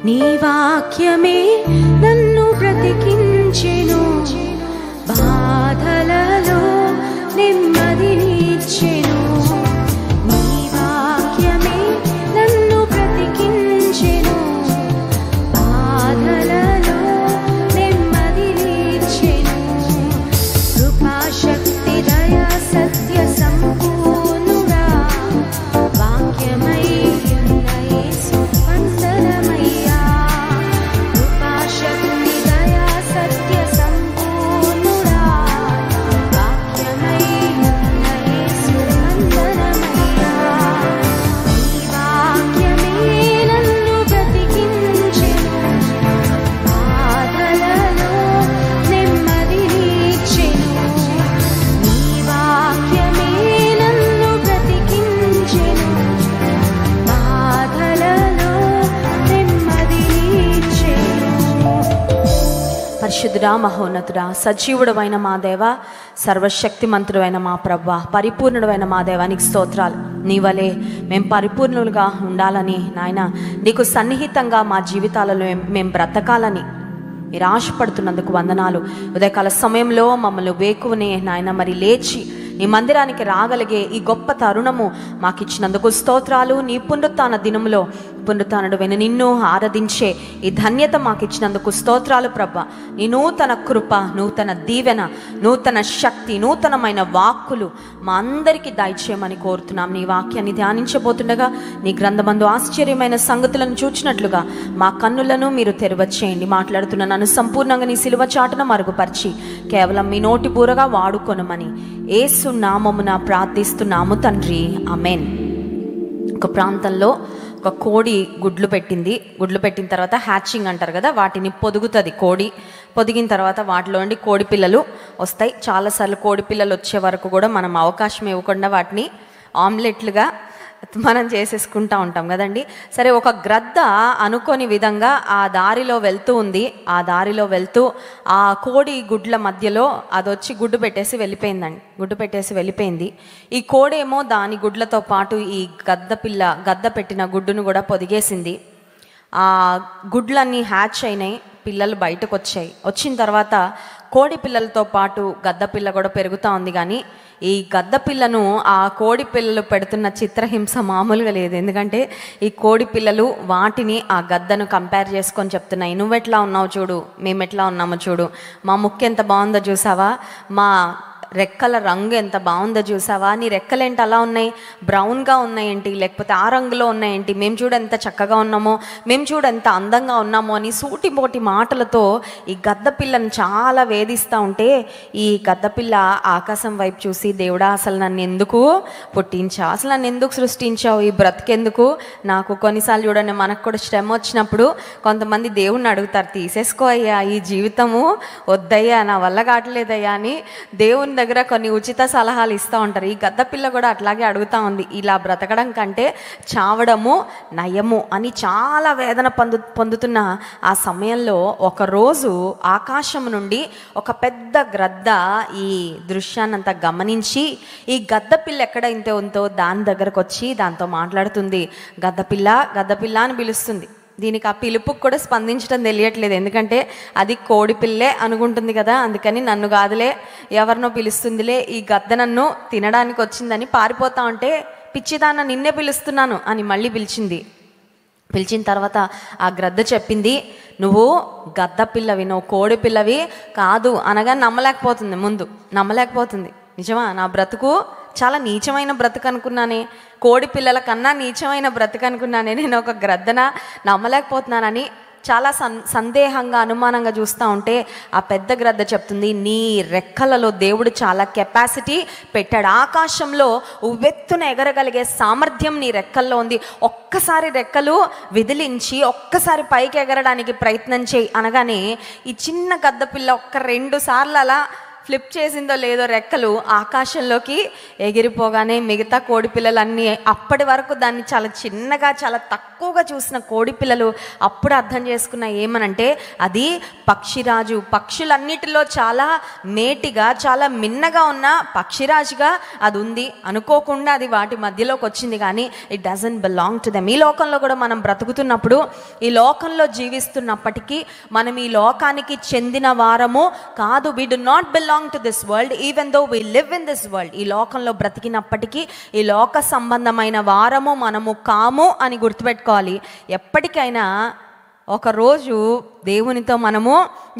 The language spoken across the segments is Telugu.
నీ వాక్యమే నన్ను బ్రతికించెను, బాధలలో నెమ్మదినిచ్చెను. నీ వాక్యమే నన్ను బ్రతికించెను, బాధలలో నెమ్మదినిచ్చెను. కృపాశక్తి దయా సత్య సంపూర్ణుడా, వాక్యమై ఉన్న యేసు వందనమయ్యా. కృపాశక్తి దయా సత్య సంపూర్ణుడా, వాక్యమై ఉన్న యేసు వందనమయ్యా. నీ వాక్యమే నన్ను బ్రతికించెను, బాధలలో నెమ్మదినిచ్చెను. నీ వాక్యమే నన్ను బ్రతికించెను, బాధలలో నెమ్మదినిచ్చెను. పరిశుద్ధుడా, మహోన్నతుడా, సజీవుడవైన మా దేవ, సర్వశక్తిమంతుడైన మా ప్రభువా, పరిపూర్ణుడైన మా దేవానికి స్తోత్రాలు. నీ వలే మేము పరిపూర్ణులుగా ఉండాలని నాయన, నీకు సన్నిహితంగా మా జీవితాలలో మేము బ్రతకాలని మీరు ఆశపడుతున్నందుకు వందనాలు. ఉదయకాల సమయంలో మమ్మల్ని వేకువనే నాయన మరి లేచి నీ మందిరానికి రాగలిగే ఈ గొప్ప తరుణము మాకు ఇచ్చినందుకు స్తోత్రాలు. నీ పునరుత్థాన దినములో పునరుత్థానుడైన నిన్ను ఆరాధించే ఈ ధన్యత మాకు ఇచ్చినందుకు స్తోత్రాలు ప్రభా. నీ నూతన కృప, నూతన దీవెన, నూతన శక్తి, నూతనమైన వాక్కులు మా అందరికీ దయచేయమని కోరుతున్నాం. నీ వాక్యాన్ని ధ్యానించబోతుండగా నీ గ్రంథమందు ఆశ్చర్యమైన సంగతులను చూచినట్లుగా మా కన్నులను మీరు తెరవచేయండి. మాట్లాడుతున్న నన్ను సంపూర్ణంగా నీ సిలువ చాటున మరుగుపరిచి కేవలం మీ నోటి బూరగా వాడుకొనమని యేసు నామమున ప్రార్థిస్తున్నాము తండ్రి, ఆమేన్. ఒక ప్రాంతంలో ఒక కోడి గుడ్లు పెట్టిన తర్వాత హ్యాచింగ్ అంటారు కదా, వాటిని పొదుగుతుంది. కోడి పొదిగిన తర్వాత వాటిలో నుండి కోడి పిల్లలు వస్తాయి. చాలాసార్లు కోడి పిల్లలు వచ్చే వరకు కూడా మనం అవకాశం ఇవ్వకుండా వాటిని ఆమ్లెట్లుగా మనం చేసేసుకుంటూ ఉంటాం కదండి. సరే, ఒక గ్రద్ద అనుకోని విధంగా ఆ దారిలో వెళ్తూ ఉంది. ఆ దారిలో వెళ్తూ ఆ కోడి గుడ్ల మధ్యలో అది వచ్చి గుడ్డు పెట్టేసి వెళ్ళిపోయింది. ఈ కోడేమో దాని గుడ్లతో పాటు ఈ గద్ద పెట్టిన గుడ్డును కూడా పొదిగేసింది. ఆ గుడ్లన్నీ హ్యాచ్ అయినాయి, పిల్లలు బయటకు వచ్చాయి. వచ్చిన తర్వాత కోడి పిల్లలతో పాటు గద్ద పిల్ల కూడా పెరుగుతూ ఉంది. కానీ ఈ గద్ద పిల్లను ఆ కోడి పిల్లలు పెడుతున్న చిత్రహింస మామూలుగా లేదు. ఎందుకంటే ఈ కోడి పిల్లలు వాటిని ఆ గద్దను కంపేర్ చేసుకొని చెప్తున్నాయి, నువ్వెట్లా ఉన్నావు చూడు, మేమెట్లా ఉన్నామో చూడు, మా ముక్కు ఎంత బాగుందో చూసావా, మా రెక్కల రంగు ఎంత బాగుందో చూసావా, నీ రెక్కలేంటి అలా ఉన్నాయి, బ్రౌన్గా ఉన్నాయేంటి, లేకపోతే ఆ రంగులో ఉన్నాయేంటి, మేము చూడు ఎంత చక్కగా ఉన్నామో, మేము చూడు ఎంత అందంగా ఉన్నామో అని సూటిపోటి మాటలతో ఈ గద్ద పిల్లను చాలా వేధిస్తూ ఉంటే ఈ గద్ద పిల్ల ఆకాశం వైపు చూసి, దేవుడా అసలు నన్ను ఎందుకు పుట్టించావు, అసలు నన్ను ఎందుకు సృష్టించావు, ఈ బ్రతికెందుకు నాకు. కొన్నిసార్లు చూడండి, మనకు కూడా శ్రమ వచ్చినప్పుడు కొంతమంది దేవుణ్ణి అడుగుతారు, తీసేసుకో అయ్యా ఈ జీవితము, వద్దయ్యా నా వల్ల కావట్లేదయ్యా అని దేవుని దగ్గర కొన్ని ఉచిత సలహాలు ఇస్తూ ఉంటారు. ఈ గద్ద పిల్ల కూడా అట్లాగే అడుగుతూ ఉంది, ఇలా బ్రతకడం కంటే చావడము నయము అని చాలా వేదన పొందుతున్న ఆ సమయంలో ఒకరోజు ఆకాశం నుండి ఒక పెద్ద గ్రద్ద ఈ దృశ్యాన్నంతా గమనించి ఈ గద్ద పిల్ల ఎక్కడైతే ఉందో దాని దగ్గరకు వచ్చి దాంతో మాట్లాడుతుంది. గద్ద పిల్ల అని పిలుస్తుంది. దీనికి ఆ పిలుపుకు కూడా స్పందించడం తెలియట్లేదు, ఎందుకంటే అది కోడి పిల్లే అనుకుంటుంది కదా. అందుకని నన్ను కాదులే ఎవరినో పిలుస్తుందిలే, ఈ గద్ద నన్ను తినడానికి వచ్చిందని పారిపోతా ఉంటే, పిచ్చిదాన్న నిన్నే పిలుస్తున్నాను అని మళ్ళీ పిలిచిన తర్వాత ఆ గ్రద్ద చెప్పింది, నువ్వు గద్ద పిల్లవి, నువ్వు కోడి పిల్లవి కాదు అనగా నమ్మలేకపోతుంది. నిజమా, నా బ్రతుకు చాలా నీచమైన బ్రతుకు అనుకున్నానే, కోడి పిల్లల కన్నా నీచమైన బ్రతుకు అనుకున్నానే, నేను ఒక గ్రద్దన నమ్మలేకపోతున్నానని చాలా సందేహంగా అనుమానంగా చూస్తూ ఉంటే ఆ పెద్ద గ్రద్ద చెప్తుంది, నీ రెక్కలలో దేవుడు చాలా కెపాసిటీ పెట్టాడు, ఆకాశంలో ఉవ్వెత్తున ఎగరగలిగే సామర్థ్యం నీ రెక్కల్లో ఉంది, ఒక్కసారి రెక్కలు విదిలించి ఒక్కసారి పైకి ఎగరడానికి ప్రయత్నం చేయి అనగానే ఈ చిన్న గద్ద పిల్ల 2 సార్లు అలా ఫ్లిప్ చేసిందో లేదో రెక్కలు ఆకాశంలోకి ఎగిరిపోగానే మిగతా కోడి పిల్లలన్నీ అప్పటి వరకు దాన్ని చాలా చిన్నగా చాలా తక్కువగా చూసిన కోడి పిల్లలు అప్పుడు అర్థం చేసుకున్న ఏమనంటే అది పక్షిరాజు. పక్షులన్నిటిలో చాలా మేటిగా చాలా మిన్నగా ఉన్న పక్షిరాజుగా అది ఉంది. అనుకోకుండా అది వాటి మధ్యలోకి వచ్చింది, కానీ it doesn't belong to them. ఈ లోకంలో కూడా మనం బ్రతుకుతున్నప్పుడు, ఈ లోకంలో జీవిస్తున్నప్పటికీ మనం ఈ లోకానికి చెందిన వారము కాదు. We do not belong to this world even though we live in this world. ఈ లోకంలో బ్రతికినప్పటికీ ఈ లోక సంబంధమైన వారము మనము కాము అని గుర్తుపెట్టుకోవాలి. ఎప్పటికైనా ఒకరోజు దేవునితో మనము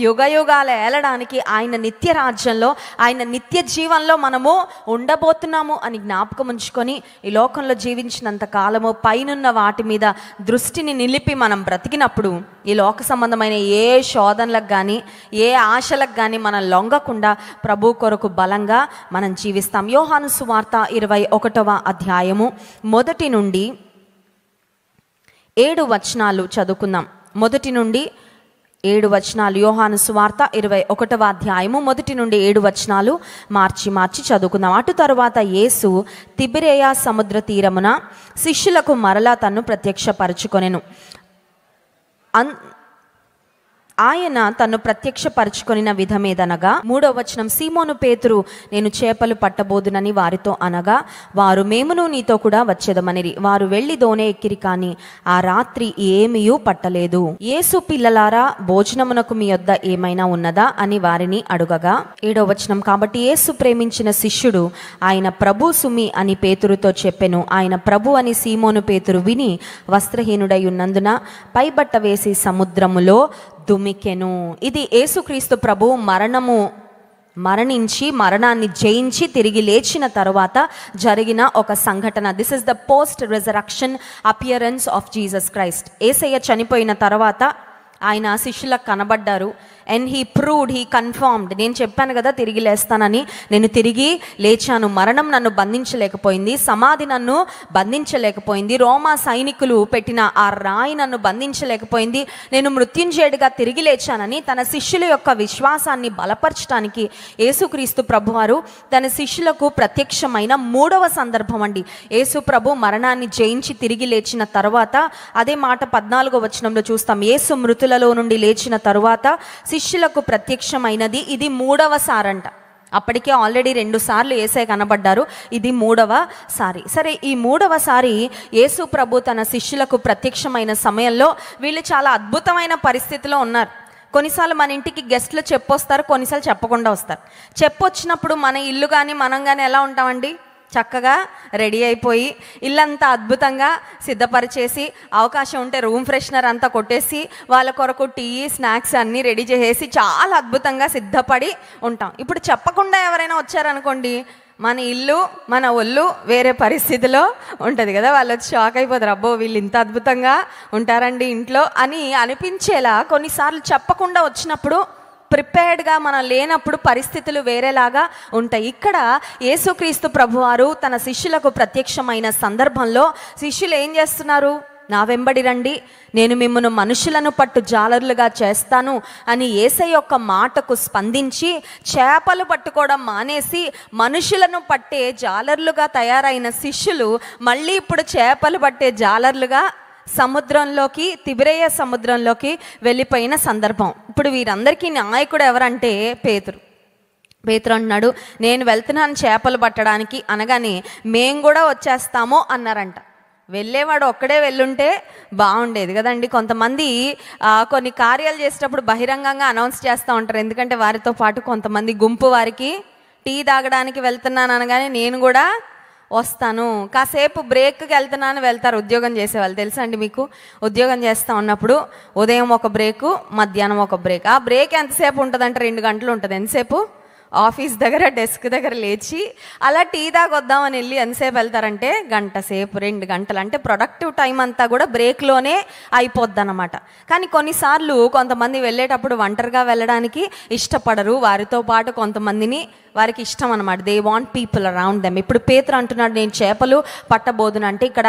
యుగయుగాలు ఏలడానికి, ఆయన నిత్య రాజ్యంలో, ఆయన నిత్య జీవంలో మనము ఉండబోతున్నాము అని జ్ఞాపకం ఉంచుకొని ఈ లోకంలో జీవించినంత కాలము పైనున్న వాటి మీద దృష్టిని నిలిపి మనం బ్రతికినప్పుడు ఈ లోక సంబంధమైన ఏ శోధనలకు కానీ ఏ ఆశలకు కానీ మనం లొంగకుండా ప్రభు కొరకు బలంగా మనం జీవిస్తాం. యోహాను సువార్త 21వ అధ్యాయము 1 నుండి 7 వచనాలు చదువుకుందాం. 1 నుండి 7 వచనాలు. యోహాను సువార్త 21వ అధ్యాయము 1 నుండి 7 వచనాలు మార్చి చదువుకుందాం. అటు తరువాత యేసు తిబిరేయ సముద్ర తీరమున శిష్యులకు మరలా తన్ను ప్రత్యక్షపరచుకొనెను. ఆయన తన్ను ప్రత్యక్షపరచుకొనిన విధమేదనగా 3వ వచనం, సీమోను పేతురు, నేను చేపలు పట్టబోదునని వారితో అనగా, వారు మేమును నీతో కూడా వచ్చేదమనిరి. వారు వెళ్లి దోణి ఎక్కిరి, కాని ఆ రాత్రి ఏమీయూ పట్టలేదు. యేసు, పిల్లలారా, భోజనమునకు మీ యొద్ద ఏమైనా ఉన్నదా అని వారిని అడుగగా, 7వ వచనం, కాబట్టి యేసు ప్రేమించిన శిష్యుడు ఆయన ప్రభు సుమి అని పేతురుతో చెప్పెను. ఆయన ప్రభు అని సీమోను పేతురు విని వస్త్రహీనుడై ఉన్నందున పైబట్ట వేసి సముద్రములో దుమికెను. ఇది యేసుక్రీస్తు ప్రభు మరణించి మరణాన్ని జయించి తిరిగి లేచిన తరువాత జరిగిన ఒక సంఘటన. This is the post resurrection appearance of Jesus Christ. యేసయ్య చనిపోయిన తర్వాత ఆయన శిష్యులకు కనబడ్డారు. And he proved, he confirmed, నేను చెప్పాను కదా తిరిగి లేస్తానని, నేను తిరిగి లేచాను. మరణం నన్ను బంధించలేకపోయింది, సమాధి నన్ను బంధించలేకపోయింది, రోమా సైనికులు పెట్టిన ఆ రాయి నన్ను బంధించలేకపోయింది, నేను మృత్యుంజయుడిగా తిరిగి లేచానని తన శిష్యుల యొక్క విశ్వాసాన్ని బలపరచడానికి యేసుక్రీస్తు ప్రభువారు తన శిష్యులకు ప్రత్యక్షమైన 3వ సందర్భం అండి. యేసు ప్రభు మరణాన్ని జయించి తిరిగి లేచిన తర్వాత అదే మాట 14వ వచనంలో చూస్తాం. యేసు మృతులలో నుండి లేచిన తరువాత శిష్యులకు ప్రత్యక్షమైనది ఇది 3వ సారంట. అప్పటికే ఆల్రెడీ 2 సార్లు యేసయ్య కనబడ్డారు, ఇది 3వ సారి. సరే, ఈ 3వ సారి యేసు ప్రభు తన శిష్యులకు ప్రత్యక్షమైన సమయంలో వీళ్ళు చాలా అద్భుతమైన పరిస్థితిలో ఉన్నారు. కొన్నిసార్లు మన ఇంటికి గెస్ట్లు చెప్పొస్తారు, కొన్నిసార్లు చెప్పకుండా వస్తారు. చెప్పొచ్చినప్పుడు మన ఇల్లు కానీ మనం కానీ ఎలా ఉంటామండి? చక్కగా రెడీ అయిపోయి ఇల్లంతా అద్భుతంగా సిద్ధపరిచేసి, అవకాశం ఉంటే రూమ్ ఫ్రెషనర్ అంతా కొట్టేసి వాళ్ళ కొరకు టీ స్నాక్స్ అన్నీ రెడీ చేసేసి చాలా అద్భుతంగా సిద్ధపడి ఉంటాం. ఇప్పుడు చెప్పకుండా ఎవరైనా వచ్చారనుకోండి, మన ఇల్లు మన ఒళ్ళు వేరే పరిస్థితిలో ఉంటుంది కదా. వాళ్ళు వచ్చి షాక్ అయిపోతారు, అబ్బో వీళ్ళు ఇంత అద్భుతంగా ఉంటారండి ఇంట్లో అని అనిపించేలా కొన్నిసార్లు చెప్పకుండా వచ్చినప్పుడు, ప్రిపేర్డ్గా మనం లేనప్పుడు పరిస్థితులు వేరేలాగా ఉంటాయి. ఇక్కడ యేసుక్రీస్తు ప్రభువారు తన శిష్యులకు ప్రత్యక్షమైన సందర్భంలో శిష్యులు ఏం చేస్తున్నారు? నా వెంబడి రండి, నేను మిమ్మల్ని మనుషులను పట్టు జాలర్లుగా చేస్తాను అని యేసయ్య యొక్క మాటకు స్పందించి చేపలు పట్టుకోవడం మానేసి మనుషులను పట్టే జాలర్లుగా తయారైన శిష్యులు మళ్ళీ ఇప్పుడు చేపలు పట్టే జాలర్లుగా సముద్రంలోకి, తిబిరేయ సముద్రంలోకి వెళ్ళిపోయిన సందర్భం. ఇప్పుడు వీరందరికీ నాయకుడు ఎవరంటే పేతురు. పేతురు అంటున్నాడు, నేను వెళ్తున్నాను చేపలు పట్టడానికి అనగానే మేము కూడా వచ్చేస్తాము అన్నారంట. వెళ్ళేవాడు ఒక్కడే వెళ్ళుంటే బాగుండేది కదండి. కొంతమంది కొన్ని కార్యాలు చేసేటప్పుడు బహిరంగంగా అనౌన్స్ చేస్తూ ఉంటారు, ఎందుకంటే వారితో పాటు కొంతమంది గుంపు వారికి టీ తాగడానికి వెళ్తున్నాను అనగానే నేను కూడా వస్తాను, కాసేపు బ్రేక్కి వెళ్తున్నాను వెళ్తారు ఉద్యోగం చేసేవాళ్ళు. తెలుసా అండి మీకు? ఉద్యోగం చేస్తూ ఉన్నప్పుడు ఉదయం ఒక బ్రేకు, మధ్యాహ్నం ఒక బ్రేక్. ఆ బ్రేక్ ఎంతసేపు ఉంటుందంటే 2 గంటలు ఉంటుంది. ఎంతసేపు? ఆఫీస్ దగ్గర డెస్క్ దగ్గర లేచి అలా టీ తాగొద్దామని వెళ్ళి ఎంతసేపు వెళ్తారంటే గంట సేపు, 2 గంటలు. అంటే ప్రొడక్టివ్ టైం అంతా కూడా బ్రేక్లోనే అయిపోద్ది అన్నమాట. కానీ కొన్నిసార్లు కొంతమంది వెళ్ళేటప్పుడు ఒంటరిగా వెళ్ళడానికి ఇష్టపడరు, వారితో పాటు కొంతమందిని వారికి ఇష్టం అనమాట. They want people around them. ఇప్పుడు పేతురు అంటున్నాడు, నేను చేపలు పట్టబోదును అంటే ఇక్కడ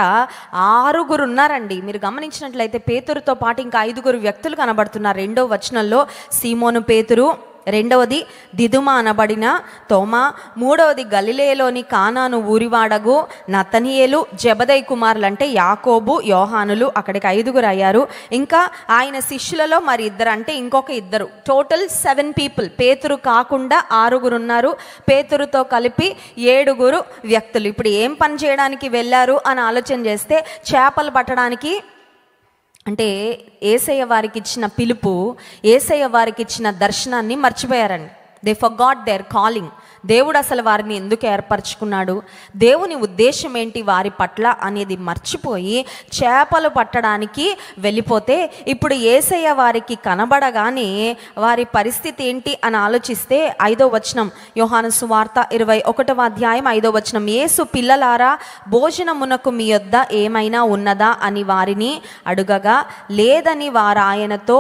6 ఉన్నారండి. మీరు గమనించినట్లయితే పేతురుతో పాటు ఇంకా 5 వ్యక్తులు కనబడుతున్నారు. 2వ వచనంలో సీమోను పేతురు, రెండవది దిదుమ అనబడిన తోమా, మూడవది గలిలయలోని కానాను ఊరివాడగు నతనియేలు, జెబెదయి కుమారులు అంటే యాకోబు, యోహానులు, అక్కడికి 5 అయ్యారు. ఇంకా ఆయన శిష్యులలో మరి 2 అంటే ఇంకొక 2, టోటల్ 7 పీపుల్. పేతురు కాకుండా 6 ఉన్నారు. పేతురుతో కలిపి 7 వ్యక్తులు. ఇప్పుడు ఏం పని చేయడానికి వెళ్ళారు అని ఆలోచన చేస్తే చేపలు పట్టడానికి. అంటే యేసయ్య వారికి ఇచ్చిన పిలుపు, యేసయ్య వారికి ఇచ్చిన దర్శనాన్ని మర్చిపోయారండి. They forgot their calling. దేవుడు అసలు వారిని ఎందుకు ఏర్పరచుకున్నాడు, దేవుని ఉద్దేశం ఏంటి వారి పట్ల అనేది మర్చిపోయి చేపలు పట్టడానికి వెళ్ళిపోతే ఇప్పుడు యేసయ్య వారికి కనబడగానే వారి పరిస్థితి ఏంటి అని ఆలోచిస్తే 5వ వచనం, యోహాను సువార్త 21వ అధ్యాయం 5వ వచనం, యేసు పిల్లలారా భోజనమునకు మీ యొద్ద ఏమైనా ఉన్నదా అని వారిని అడుగగా లేదని వారు ఆయనతో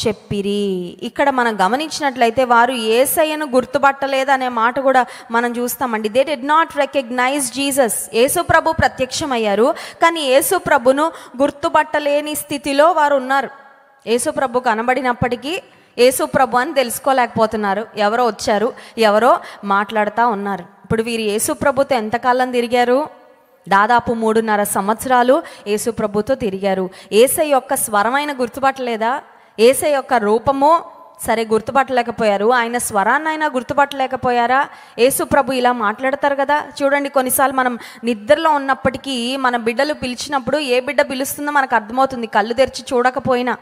చెప్పిరి. ఇక్కడ మనం గమనించినట్లయితే వారు యేసయ్యను గుర్తుపట్టలేదనే మాట కూడా మనం చూస్తామండి. They did not recognise Jesus. యేసు ప్రభు ప్రత్యక్షమయ్యారు, కానీ యేసు ప్రభును గుర్తుపట్టలేని స్థితిలో వారు ఉన్నారు. యేసు ప్రభు కనబడినప్పటికీ యేసు ప్రభు అని తెలుసుకోలేకపోతున్నారు. ఎవరో వచ్చారు, ఎవరో మాట్లాడుతూ ఉన్నారు. ఇప్పుడు వీరు యేసు ప్రభుతో ఎంతకాలం తిరిగారు? దాదాపు 3.5 సంవత్సరాలు యేసు ప్రభుతో తిరిగారు. యేసయ్య యొక్క స్వరమైన గుర్తుపట్టలేదా? యేసయ్య యొక్క రూపము సరే గుర్తుపట్టలేకపోయారు, ఆయన స్వరాన్ని అయినా గుర్తుపట్టలేకపోయారా? యేసు ప్రభు ఇలా మాట్లాడతారు కదా. చూడండి, కొన్నిసార్లు మనం నిద్రలో ఉన్నప్పటికీ మన బిడ్డలు పిలిచినప్పుడు ఏ బిడ్డ పిలుస్తుందో మనకు అర్థమవుతుంది. కళ్ళు తెరిచి చూడకపోయినా,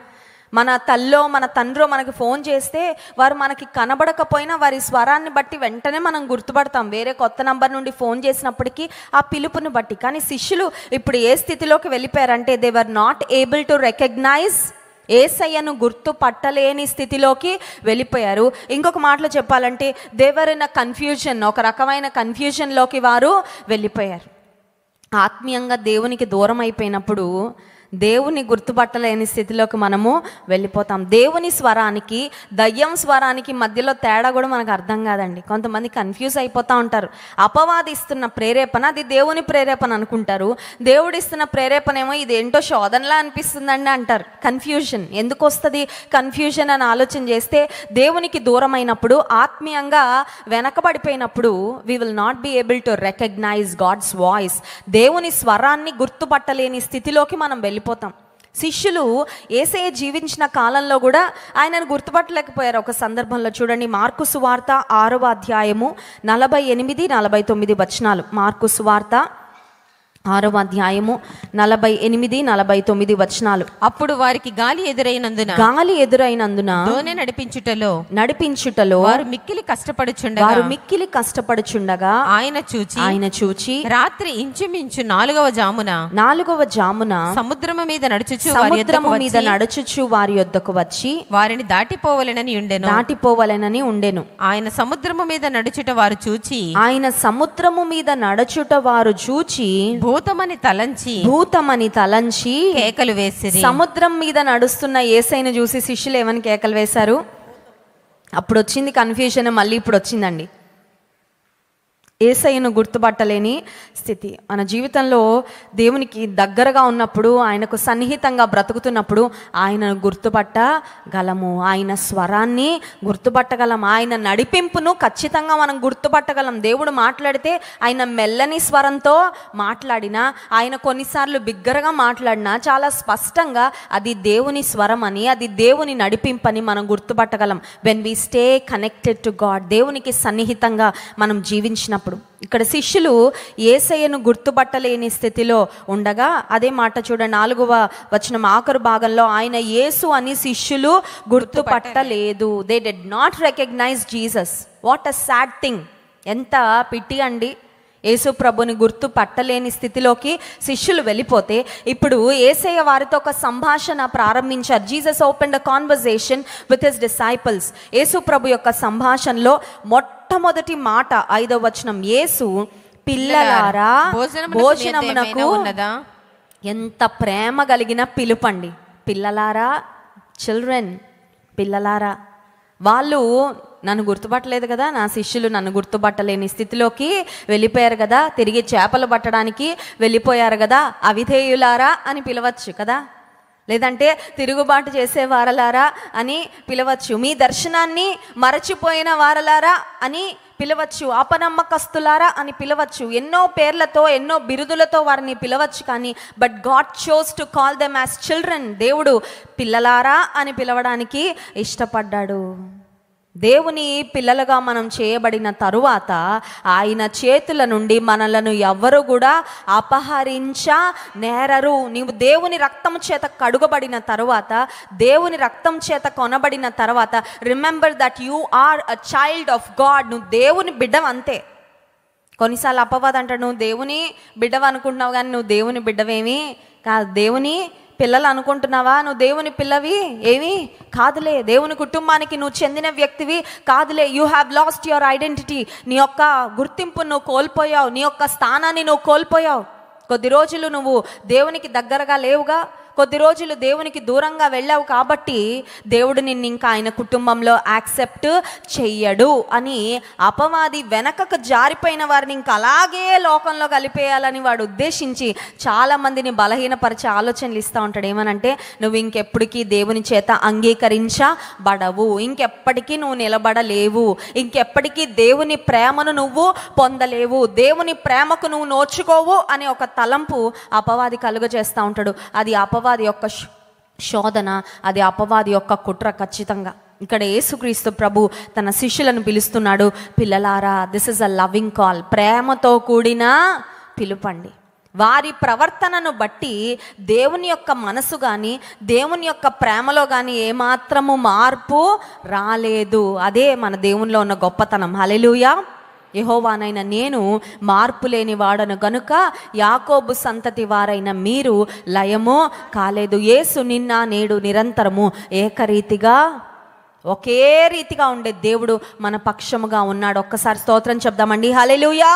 మన తల్లో మన తండ్రో మనకి ఫోన్ చేస్తే వారు మనకి కనబడకపోయినా వారి స్వరాన్ని బట్టి వెంటనే మనం గుర్తుపడతాం. వేరే కొత్త నంబర్ నుండి ఫోన్ చేసినప్పటికీ ఆ పిలుపుని బట్టి. కానీ శిష్యులు ఇప్పుడు ఏ స్థితిలోకి వెళ్ళిపోయారంటే they were not able to recognise, యేసయ్యను గుర్తుపట్టలేని స్థితిలోకి వెళ్ళిపోయారు. ఇంకొక మాటలో చెప్పాలంటే దేవర్ ఇన్ అ కన్ఫ్యూజన్, ఒక రకమైన కన్ఫ్యూజన్లోకి వారు వెళ్ళిపోయారు. ఆత్మీయంగా దేవునికి దూరం అయిపోయినప్పుడు దేవుని గుర్తుపట్టలేని స్థితిలోకి మనము వెళ్ళిపోతాం. దేవుని స్వరానికి దయ్యం స్వరానికి మధ్యలో తేడా కూడా మనకు అర్థం కాదండి. కొంతమంది కన్ఫ్యూజ్ అయిపోతూ ఉంటారు. అపవాది ఇస్తున్న ప్రేరేపణ అది దేవుని ప్రేరేపణ అనుకుంటారు, దేవుడు ఇస్తున్న ప్రేరేపణ ఏమో ఇదేంటో శోధనలా అనిపిస్తుందండి అంటారు. కన్ఫ్యూజన్ ఎందుకు వస్తుంది? కన్ఫ్యూజన్ అని ఆలోచన చేస్తే దేవునికి దూరమైనప్పుడు, ఆత్మీయంగా వెనకబడిపోయినప్పుడు we will not be able to recognize God's voice. దేవుని స్వరాన్ని గుర్తుపట్టలేని స్థితిలోకి మనం వెళ్ళిపోతాం. శిష్యులు యేసయ్య జీవించిన కాలంలో కూడా ఆయనను గుర్తుపట్టలేకపోయారు. ఒక సందర్భంలో చూడండి, మార్కు సువార్త 6వ అధ్యాయము 48-49 వచనాలు. మార్కు సువార్త 6వ అధ్యాయము 48-49 వచనాలు. అప్పుడు వారికి గాలి ఎదురైనందున దోణి నడిపించుటలో వారు మిక్కిలి కష్టపడుచుండగా ఆయన చూచి రాత్రి ఇంచుమించు 4వ జామున సముద్రము మీద నడుచుచు వారి యొద్దకు వచ్చి వారిని దాటిపోవలెనని ఉండెను. ఆయన సముద్రము మీద నడుచుట వారు చూచి భూతమని తలంచి కేకలు వేసిరి. సముద్రం మీద నడుస్తున్న యేసయ్యను చూసి శిష్యులు ఏమని కేకలు వేశారు? అప్పుడు వచ్చింది కన్ఫ్యూజన్, మళ్ళీ ఇప్పుడు వచ్చిందండి. యేసయ్యను గుర్తుపట్టలేని స్థితి. మన జీవితంలో దేవునికి దగ్గరగా ఉన్నప్పుడు, ఆయనకు సన్నిహితంగా బ్రతుకుతున్నప్పుడు ఆయనను గుర్తుపట్టగలము, ఆయన స్వరాన్ని గుర్తుపట్టగలం, ఆయన నడిపింపును ఖచ్చితంగా మనం గుర్తుపట్టగలం. దేవుడు మాట్లాడితే ఆయన మెల్లని స్వరంతో మాట్లాడినా, ఆయన కొన్నిసార్లు బిగ్గరగా మాట్లాడినా చాలా స్పష్టంగా అది దేవుని స్వరం అని, అది దేవుని నడిపింపని మనం గుర్తుపట్టగలం. When we stay connected to God, దేవునికి సన్నిహితంగా మనం జీవించినప్పుడు. ఇక్కడ శిష్యులు యేసయ్యను గుర్తుపట్టలేని స్థితిలో ఉండగా, అదే మాట చూడండి 4వ వచనం ఆఖరు భాగంలో, ఆయన యేసు అని శిష్యులు గుర్తుపట్టలేదు. They did not recognise Jesus. What a sad thing. ఎంత పిటి అండి. యేసు ప్రభుని గుర్తు పట్టలేని స్థితిలోకి శిష్యులు వెళ్ళిపోతే ఇప్పుడు యేసయ్య వారితో ఒక సంభాషణ ప్రారంభించారు. Jesus opened a conversation with his disciples. యేసు ప్రభు యొక్క సంభాషణలో మొట్టమొదటి మాట 5వ వచనం, యేసు పిల్లలారా భోజనమునకు ఉన్నదా. ఎంత ప్రేమ కలిగిన పిలుపండి. పిల్లలారా, చిల్డ్రన్, పిల్లలారా. వాళ్ళు నన్ను గుర్తుపట్టలేదు కదా, నా శిష్యులు నన్ను గుర్తుపట్టలేని స్థితిలోకి వెళ్ళిపోయారు కదా, తిరిగి చేపలు పట్టడానికి వెళ్ళిపోయారు కదా, అవిధేయులారా అని పిలవచ్చు కదా. లేదంటే తిరుగుబాటు చేసే వారలారా అని పిలవచ్చు, మీ దర్శనాన్ని మరచిపోయిన వారలారా అని పిలవచ్చు, అపనమ్మకస్తులారా అని పిలవచ్చు, ఎన్నో పేర్లతో ఎన్నో బిరుదులతో వారిని పిలవచ్చు. కానీ but God chose to call them as children. దేవుడు పిల్లలారా అని పిలవడానికి ఇష్టపడ్డాడు. దేవుని పిల్లలుగా మనం చేయబడిన తరువాత ఆయన చేతుల నుండి మనలను ఎవ్వరు కూడా అపహరించనేరరు. నీవు దేవుని రక్తం చేత కడుగబడిన తరువాత, దేవుని రక్తం చేత కొనబడిన తర్వాత, remember that you are a child of god. నువ్వు దేవుని బిడ్డవు అంతే. కొన్నిసార్లు అపవాది అంటాడు, నువ్వు దేవుని బిడ్డవు అనుకుంటున్నావు కానీ నువ్వు దేవుని బిడ్డవేమి కాదు. దేవుని పిల్లలు అనుకుంటున్నావా? నువ్వు దేవుని పిల్లవి ఏమి కాదులే. దేవుని కుటుంబానికి నువ్వు చెందిన వ్యక్తివి కాదులే. You have lost your identity. నీ యొక్క గుర్తింపును నువ్వు కోల్పోయావు, నీ యొక్క స్థానాన్ని నువ్వు కోల్పోయావు. కొద్ది రోజులు నువ్వు దేవునికి దగ్గరగా లేవుగా, కొద్ది రోజులు దేవునికి దూరంగా వెళ్ళావు కాబట్టి దేవుడు నిన్ను ఇంకా ఆయన కుటుంబంలో యాక్సెప్ట్ చెయ్యడు అని అపవాది వెనకకు జారిపోయిన వారిని ఇంకా అలాగే లోకంలో కలిపేయాలని వాడు ఉద్దేశించి చాలామందిని బలహీనపరిచే ఆలోచనలు ఇస్తూ ఉంటాడు. ఏమనంటే, నువ్వు ఇంకెప్పటికీ దేవుని చేత అంగీకరించబడవు, ఇంకెప్పటికీ నువ్వు నిలబడలేవు, ఇంకెప్పటికీ దేవుని ప్రేమను నువ్వు పొందలేవు, దేవుని ప్రేమకు నువ్వు నోచుకోవు అనే ఒక తలంపు అపవాది కలుగజేస్తూ ఉంటాడు. అది అపవాది యొక్క శోధన, అది అపవాది యొక్క కుట్ర ఖచ్చితంగా. ఇక్కడ యేసుక్రీస్తు ప్రభు తన శిష్యులను పిలుస్తున్నాడు, పిల్లలారా, this is a loving call. ప్రేమతో కూడిన పిలుపండి. వారి ప్రవర్తనను బట్టి దేవుని యొక్క మనసు కానీ దేవుని యొక్క ప్రేమలో కానీ ఏమాత్రము మార్పు రాలేదు. అదే మన దేవునిలో ఉన్న గొప్పతనం. హల్లెలూయా. యెహోవానైన నేను మార్పు లేని వాడను గనుక యాకోబు సంతతి వారైన మీరు లయము కాలేదు. యేసు నిన్న నేడు నిరంతరము ఏకరీతిగా ఒకే రీతిగా ఉండే దేవుడు మన పక్షముగా ఉన్నాడు. ఒక్కసారి స్తోత్రం చెప్దామండి. హల్లెలూయా.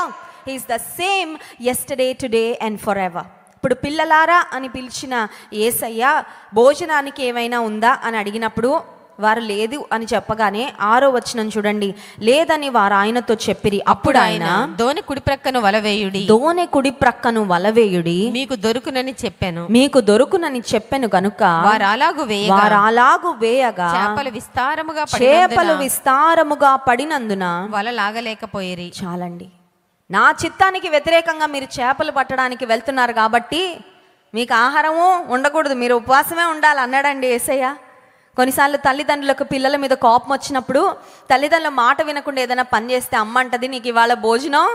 He is the same yesterday, today and forever. ఇప్పుడు పిల్లలారా అని పిలిచిన యేసయ్య భోజనానికి ఏమైనా ఉందా అని అడిగినప్పుడు వారు లేదు అని చెప్పగానే 6వ వచనం చూడండి. లేదని వారు ఆయనతో చెప్పిరి. అప్పుడు ఆయన, దోణి కుడి ప్రక్కను వలవేయుడి, దోణి కుడి ప్రక్కను వలవేయుడి, మీకు దొరుకునని చెప్పాను, మీకు దొరుకునని చెప్పాను గనుక వారు అలాగు వేయగా చేపలు విస్తారముగా పడినందున వల లాగలేకపోయిరి. చాలండి. నా చిత్తానికి వ్యతిరేకంగా మీరు చేపలు పట్టడానికి వెళ్తున్నారు కాబట్టి మీకు ఆహారము ఉండకూడదు, మీరు ఉపవాసమే ఉండాలి అన్నాడండి యేసయ్య. కొన్నిసార్లు తల్లిదండ్రులకు పిల్లల మీద కోపం వచ్చినప్పుడు తల్లిదండ్రుల మాట వినకుండా ఏదైనా పని చేస్తే అమ్మ అంటది, నీకు ఇవాళ భోజనం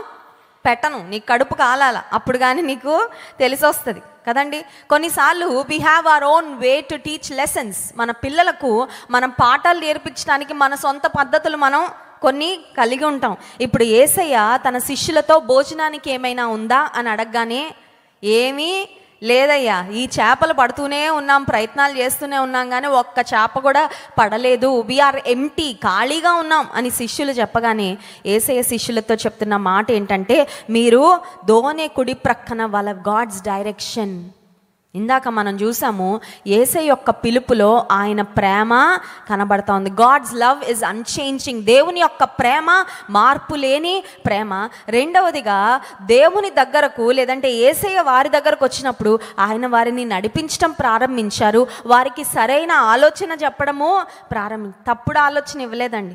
పెట్టను, నీకు కడుపు కాలాల, అప్పుడు కానీ నీకు తెలిసి వస్తుంది కదండి. కొన్నిసార్లు we have our own way to teach lessons. మన పిల్లలకు మనం పాఠాలు నేర్పించడానికి మన సొంత పద్ధతులు మనం కొన్ని కలిగి ఉంటాం. ఇప్పుడు యేసయ్య తన శిష్యులతో భోజనానికి ఏమైనా ఉందా అని అడగగానే ఏమీ లేదయ్యా, ఈ చేపలు పడుతూనే ఉన్నాం, ప్రయత్నాలు చేస్తూనే ఉన్నాం కానీ ఒక్క చేప కూడా పడలేదు, వీఆర్ ఎంటీ, ఖాళీగా ఉన్నాం అని శిష్యులు చెప్పగానే యేసయ్య శిష్యులతో చెప్తున్న మాట ఏంటంటే, మీరు దోణి కుడి ప్రక్కన వాళ్ళ గాడ్స్ డైరెక్షన్. ఇందాక మనం చూసాము యేసయ్య యొక్క పిలుపులో ఆయన ప్రేమ కనబడతా ఉంది. God's love is unchanging. దేవుని యొక్క ప్రేమ మార్పు లేని ప్రేమ. రెండవదిగా దేవుని దగ్గరకు లేదంటే యేసయ్య వారి దగ్గరకు వచ్చినప్పుడు ఆయన వారిని నడిపించడం ప్రారంభించారు. వారికి సరైన ఆలోచన చెప్పడము తప్పుడు ఆలోచన ఇవ్వలేదండి.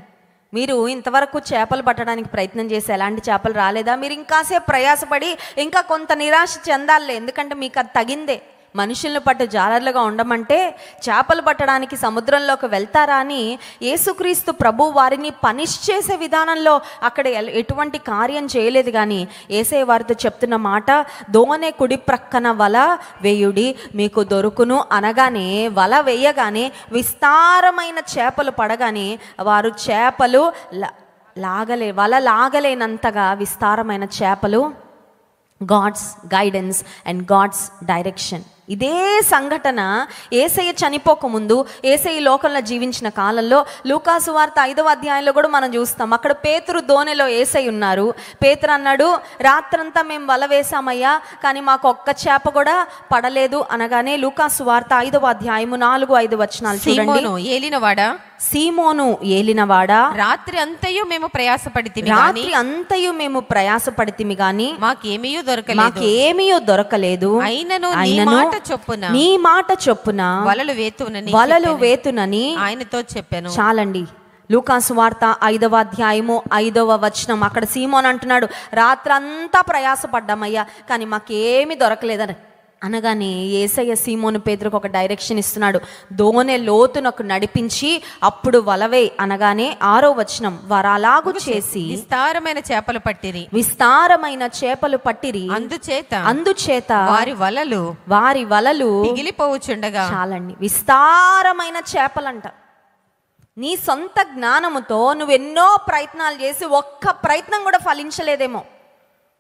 మీరు ఇంతవరకు చేపలు పట్టడానికి ప్రయత్నం చేసి ఎలాంటి చేపలు రాలేదా? మీరు ఇంకాసేపు ప్రయాసపడి ఇంకా కొంత నిరాశ చెందాలే, ఎందుకంటే మీకు అది తగిందే. మనుషులను పట్టు జాలర్లుగా ఉండమంటే చేపలు పట్టడానికి సముద్రంలోకి వెళ్తారా అని యేసుక్రీస్తు ప్రభు వారిని పనిష్ చేసే విధానంలో అక్కడ ఎటువంటి కార్యం చేయలేదు. కానీ యేసయ్య వారితో చెప్తున్న మాట, దోణి కుడి ప్రక్కన వల వేయుడి మీకు దొరుకును అనగానే వల వేయగానే విస్తారమైన చేపలు పడగానే వారు చేపలు వల లాగలేనంతగా విస్తారమైన చేపలు, god's guidance and god's direction. ఇదే సంఘటన యేసయ్య చనిపోకముందు, యేసయ్య లోకంలో జీవించిన కాలంలో లూకాసు వార్త 5వ అధ్యాయంలో కూడా మనం చూస్తాం. అక్కడ పేతురు దోణిలో యేసయ్య ఉన్నారు. పేతురు అన్నాడు, రాత్రంతా మేము వల వేసామయ్యా కానీ మాకు ఒక్క చేప కూడా పడలేదు అనగానే లూకాసు వార్త 5వ అధ్యాయము 4-5 వచనాలు చూడండి. సీమోను ఏలినవాడా, రాత్రి అంతయు మేము ప్రయాసపడితిమి గాని మాకేమీ దొరకలేదు. అయినను నీ మాట చొప్పున వలలు వేతునని ఆయనతో చెప్పాను. చాలండి. లూకాసు వార్త 5వ అధ్యాయము 5వ వచనం. అక్కడ సీమోన్ అంటున్నాడు, రాత్రంతా ప్రయాసపడ్డామయ్యా కానీ మాకేమీ దొరకలేదని అనగానే యేసయ్య సీమోను పేతురుకు ఒక డైరెక్షన్ ఇస్తున్నాడు. దోనె లోతునకు నడిపించి అప్పుడు వలవే అనగానే 6వ వచనం, వారలాగు చేసి విస్తారమైన చేపలు పట్టిరి, అందుచేత వారి వలలు మిగిలిపోవచ్చుండగా. చాలండి, విస్తారమైన చేపలంట. నీ సొంత జ్ఞానముతో నువ్వెన్నో ప్రయత్నాలు చేసి ఒక్క ప్రయత్నం కూడా ఫలించలేదేమో.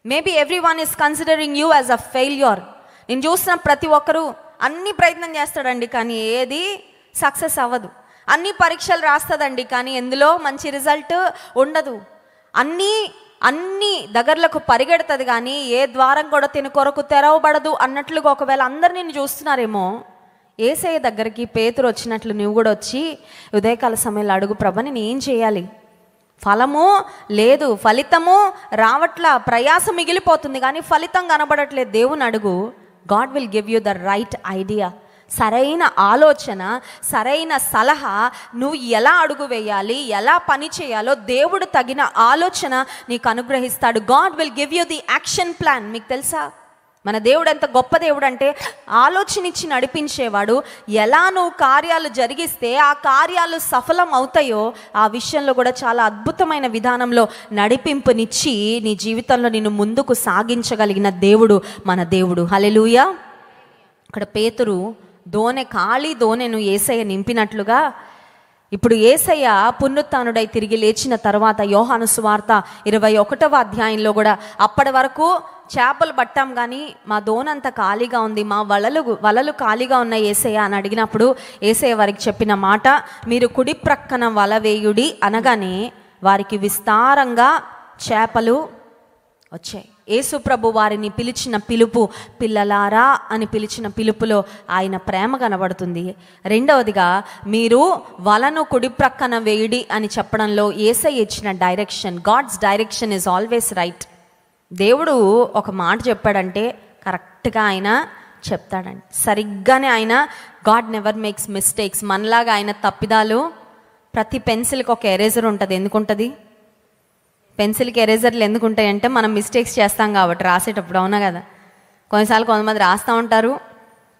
Maybe everyone is considering you as a failure. నేను చూసిన ప్రతి ఒక్కరూ అన్ని ప్రయత్నం చేస్తాడండి కానీ ఏది సక్సెస్ అవ్వదు. అన్ని పరీక్షలు రాస్తుందండి కానీ ఎందులో మంచి రిజల్ట్ ఉండదు. అన్ని దగ్గరలకు పరిగెడుతుంది కానీ ఏ ద్వారం కూడా తిని కొరకు తెరవబడదు అన్నట్లుగా ఒకవేళ అందరు నిన్ను చూస్తున్నారేమో, యేసయ్య దగ్గరికి పేతురు వచ్చినట్లు నువ్వు కూడా వచ్చి ఉదయకాల సమయంలో అడుగు, ప్రభా నేను ఏం చేయాలి, ఫలము లేదు, ఫలితము రావట్లా, ప్రయాస మిగిలిపోతుంది కానీ ఫలితం కనబడట్లేదు, దేవుని అడుగు. God will give you the right idea. సరైన ఆలోచన, సరైన సలహా, నువ్వు ఎలా అడుగు వేయాలి, ఎలా పని చేయాలో దేవుడు తగిన ఆలోచన నీకు అనుగ్రహిస్తాడు. God will give you the action plan. మీకు తెలుసా మన దేవుడు ఎంత గొప్ప దేవుడు అంటే ఆలోచన ఇచ్చి నడిపించేవాడు. ఎలా నువ్వు కార్యాలు జరిగిస్తే ఆ కార్యాలు సఫలం అవుతాయో ఆ విషయంలో కూడా చాలా అద్భుతమైన విధానంలో నడిపింపునిచ్చి నీ జీవితంలో నిన్ను ముందుకు సాగించగలిగిన దేవుడు మన దేవుడు. హల్లెలూయా. ఇక్కడ పేతురు ఖాళీ దోనెను యేసయ్య నింపినట్లుగా ఇప్పుడు యేసయ్య పునరుత్థానుడై తిరిగి లేచిన తర్వాత యోహాను సువార్త 21వ అధ్యాయంలో కూడా అప్పటి వరకు చేపలు పట్టాం కానీ మా దోనంతా ఖాళీగా ఉంది, మా వలలు ఖాళీగా ఉన్నాయి యేసయ్య అని అడిగినప్పుడు యేసయ్య వారికి చెప్పిన మాట, మీరు కుడి ప్రక్కన వల వేయుడి అనగానే వారికి విస్తారంగా చేపలు వచ్చాయి. యేసు ప్రభు వారిని పిలిచిన పిలుపు పిల్లలారా అని పిలిచిన పిలుపులో ఆయన ప్రేమ కనబడుతుంది. రెండవదిగా మీరు వలను కుడి ప్రక్కన వేయుడి అని చెప్పడంలో యేసయ్య ఇచ్చిన direction, god's direction is always right. దేవుడు ఒక మాట చెప్పాడంటే కరెక్ట్గా ఆయన చెప్తాడండి, సరిగ్గానే ఆయన. God never makes mistakes. మనలాగా ఆయన తప్పిదాలు, ప్రతి పెన్సిల్కి ఒక ఎరేజర్ ఉంటుంది. ఎందుకుంటుంది? పెన్సిల్కి ఎరేజర్లు ఎందుకు ఉంటాయంటే మనం మిస్టేక్స్ చేస్తాం కాబట్టి రాసేటప్పుడు, అవునా కదా. కొన్నిసార్లు కొంతమంది రాస్తూ ఉంటారు,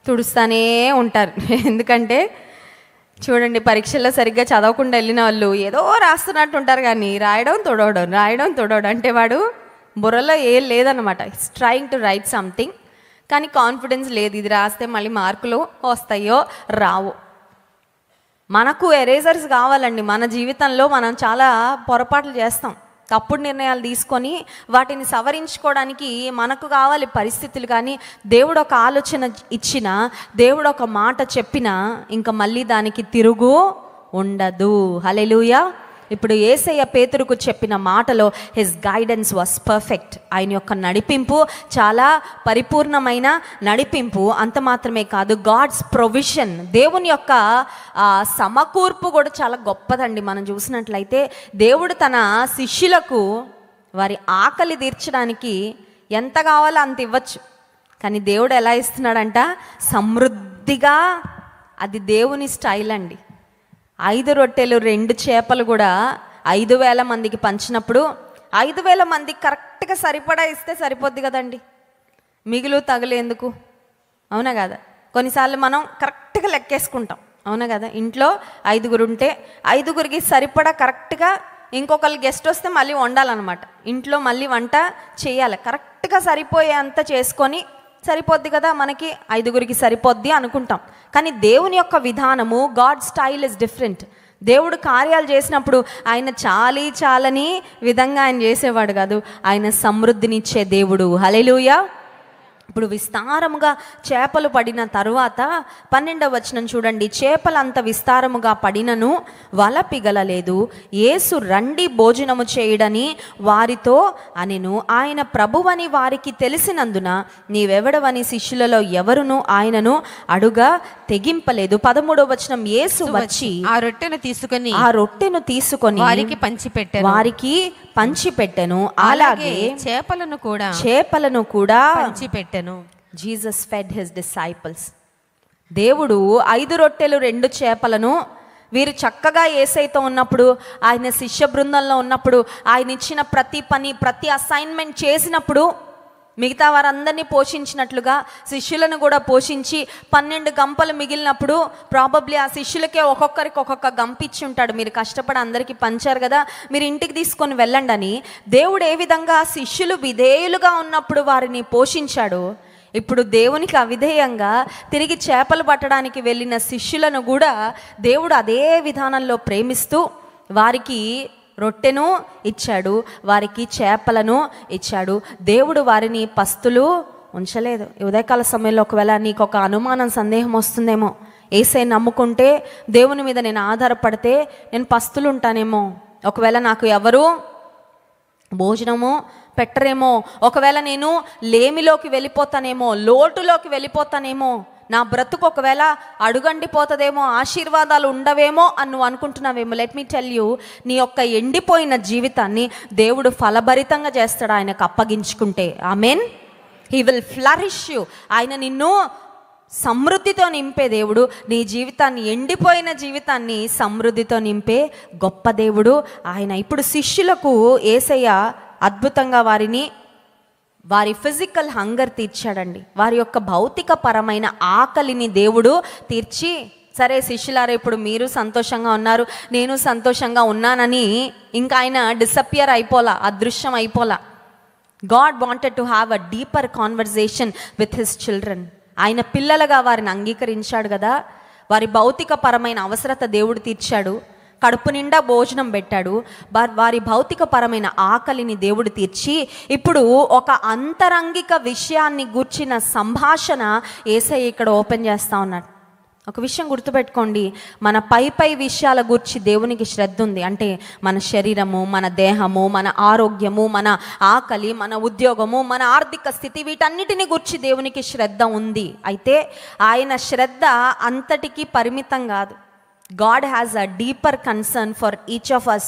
తుడుస్తూనే ఉంటారు. ఎందుకంటే చూడండి, పరీక్షల్లో సరిగ్గా చదవకుండా వెళ్ళిన వాళ్ళు ఏదో రాస్తున్నట్టు ఉంటారు కానీ రాయడం తొడవడం అంటే వాడు బుర్రలో ఏం లేదనమాట. It's trying to write something కానీ కాన్ఫిడెన్స్ లేదు, ఇది రాస్తే మళ్ళీ మార్కులు వస్తాయో రావో. మనకు ఎరేజర్స్ కావాలండి. మన జీవితంలో మనం చాలా పొరపాట్లు చేస్తాం, తప్పుడు నిర్ణయాలు తీసుకొని వాటిని సవరించుకోవడానికి మనకు కావాలి పరిస్థితులు. కానీ దేవుడు ఒక ఆలోచన ఇచ్చినా, దేవుడు ఒక మాట చెప్పినా ఇంకా మళ్ళీ దానికి తిరుగు ఉండదు. హల్లెలూయా. ఇప్పుడు యేసయ్య పేతురుకు చెప్పిన మాటలో హిస్ గైడెన్స్ వాస్ పర్ఫెక్ట్. ఆయన యొక్క నడిపింపు చాలా పరిపూర్ణమైన నడిపింపు. అంత మాత్రమే కాదు, గాడ్స్ ప్రొవిజన్, దేవుని యొక్క సమకూర్పు కూడా చాలా గొప్పదండి. మనం చూసినట్లయితే దేవుడు తన శిష్యులకు వారి ఆకలి తీర్చడానికి ఎంత కావాలో అంత ఇవ్వచ్చు. కానీ దేవుడు ఎలా ఇస్తున్నాడంట? సమృద్ధిగా. అది దేవుని స్టైల్ అండి. 5 రొట్టెలు 2 చేపలు కూడా 5,000 మందికి పంచినప్పుడు 5,000 మందికి కరెక్ట్గా సరిపడా ఇస్తే సరిపోద్ది కదండి, మిగులు తగులేందుకు, అవునా కదా. కొన్నిసార్లు మనం కరెక్ట్గా లెక్కేసుకుంటాం, అవునా కదా. ఇంట్లో 5గురు ఉంటే 5గురికి సరిపడా కరెక్ట్గా, ఇంకొకరు గెస్ట్ వస్తే మళ్ళీ వండాలన్నమాట, ఇంట్లో మళ్ళీ వంట చేయాలి, కరెక్ట్గా సరిపోయే అంత చేసుకొని సరిపోద్ది కదా, మనకి 5గురికి సరిపోద్ది అనుకుంటాం. కానీ దేవుని యొక్క విధానము, గాడ్ స్టైల్ ఇస్ డిఫరెంట్. దేవుడు కార్యాలు చేసినప్పుడు ఆయన చాలని విధంగా ఆయన చేసేవాడు కాదు, ఆయన సమృద్ధినిచ్చే దేవుడు. హల్లెలూయా. ఇప్పుడు విస్తారముగా చేపలు పడిన తరువాత 12వ వచనం చూడండి. చేపలంత విస్తారముగా పడినను వల పిగలలేదు. యేసు రండి భోజనము చేయుడని వారితో అనెను. ఆయన ప్రభువని వారికి తెలిసినందున నీవెవడవని శిష్యులలో ఎవరును ఆయనను అడుగా తెగింపలేదు. 13వ వచనం. యేసు వచ్చి ఆ రొట్టెను తీసుకొని వారికి పంచిపెట్టెను. అలాగే చేపలను కూడా పంచిపెట్టెను. Jesus fed his disciples. దేవుడు 5 రొట్టెలు 2 చేపలను వీరు చక్కగా యేసయ్యతో ఉన్నప్పుడు, ఆయన శిష్య బృందంలో ఉన్నప్పుడు, ఆయన ఇచ్చిన ప్రతి పని, ప్రతి అసైన్మెంట్ చేసినప్పుడు మిగతా వారందరినీ పోషించినట్లుగా శిష్యులను కూడా పోషించి 12 గంపలు మిగిలినప్పుడు ప్రాబబ్లీ ఆ శిష్యులకే ఒక్కొక్కరికి ఒక్కొక్క గంప ఇచ్చి ఉంటాడు. మీరు కష్టపడి అందరికీ పంచారు కదా, మీరు ఇంటికి తీసుకొని వెళ్ళండి అని. దేవుడు ఏ విధంగా శిష్యులు విధేయులుగా ఉన్నప్పుడు వారిని పోషించాడు, ఇప్పుడు దేవునికి అవిధేయంగా తిరిగి చేపలు పట్టడానికి వెళ్ళిన శిష్యులను కూడా దేవుడు అదే విధానంలో ప్రేమిస్తూ వారికి రొట్టెను ఇచ్చాడు, వారికి చేపలను ఇచ్చాడు. దేవుడు వారిని పస్తులు ఉంచలేదు. ఉదయకాల సమయంలో ఒకవేళ నీకు ఒక అనుమానం, సందేహం వస్తుందేమో, యేసయ్యని నమ్ముకుంటే, దేవుని మీద నేను ఆధారపడితే నేను పస్తులు ఉంటానేమో, ఒకవేళ నాకు ఎవరు భోజనము పెట్టరేమో, ఒకవేళ నేను లేమిలోకి వెళ్ళిపోతానేమో, లోటులోకి వెళ్ళిపోతానేమో, నా బ్రతుకు ఒకవేళ అడుగండిపోతుందేమో, ఆశీర్వాదాలు ఉండవేమో అని నువ్వు అనుకుంటున్నావేమో. లెట్ మీ టెల్ యూ, నీ యొక్క ఎండిపోయిన జీవితాన్ని దేవుడు ఫలభరితంగా చేస్తాడు ఆయనకు అప్పగించుకుంటే. ఆమెన్. He will flourish you. ఆయన నిన్ను సమృద్ధితో నింపే దేవుడు. నీ జీవితాన్ని, ఎండిపోయిన జీవితాన్ని సమృద్ధితో నింపే గొప్ప దేవుడు ఆయన. ఇప్పుడు శిష్యులకు యేసయ్య అద్భుతంగా వారి ఫిజికల్ హంగర్ తీర్చాడండి. వారి యొక్క భౌతిక పరమైన ఆకలిని దేవుడు తీర్చి, సరే శిష్యులారా ఇప్పుడు మీరు సంతోషంగా ఉన్నారు, నేను సంతోషంగా ఉన్నానని ఇంకా ఆయన డిసపియర్ అయిపోలా, అదృశ్యం అయిపోలా. God wanted to have a deeper conversation with his children. ఆయన పిల్లలుగా వారిని అంగీకరించాడు కదా, వారి భౌతిక పరమైన అవసరత దేవుడు తీర్చాడు, కడుపు నిండా భోజనం పెట్టాడు, వారి భౌతిక పరమైన ఆకలిని దేవుడు తీర్చి ఇప్పుడు ఒక అంతరంగిక విషయాన్ని గూర్చిన సంభాషణ యేసయ్య ఇక్కడ ఓపెన్ చేస్తూ ఉన్నాడు. ఒక విషయం గుర్తుపెట్టుకోండి, మన పై విషయాల గురించి దేవునికి శ్రద్ధ ఉంది. అంటే మన శరీరము, మన దేహము, మన ఆరోగ్యము, మన ఆకలి, మన ఉద్యోగము, మన ఆర్థిక స్థితి, వీటన్నిటిని గురించి దేవునికి శ్రద్ధ ఉంది. అయితే ఆయన శ్రద్ధ అంతటికీ పరిమితం కాదు. God has a deeper concern for each of us.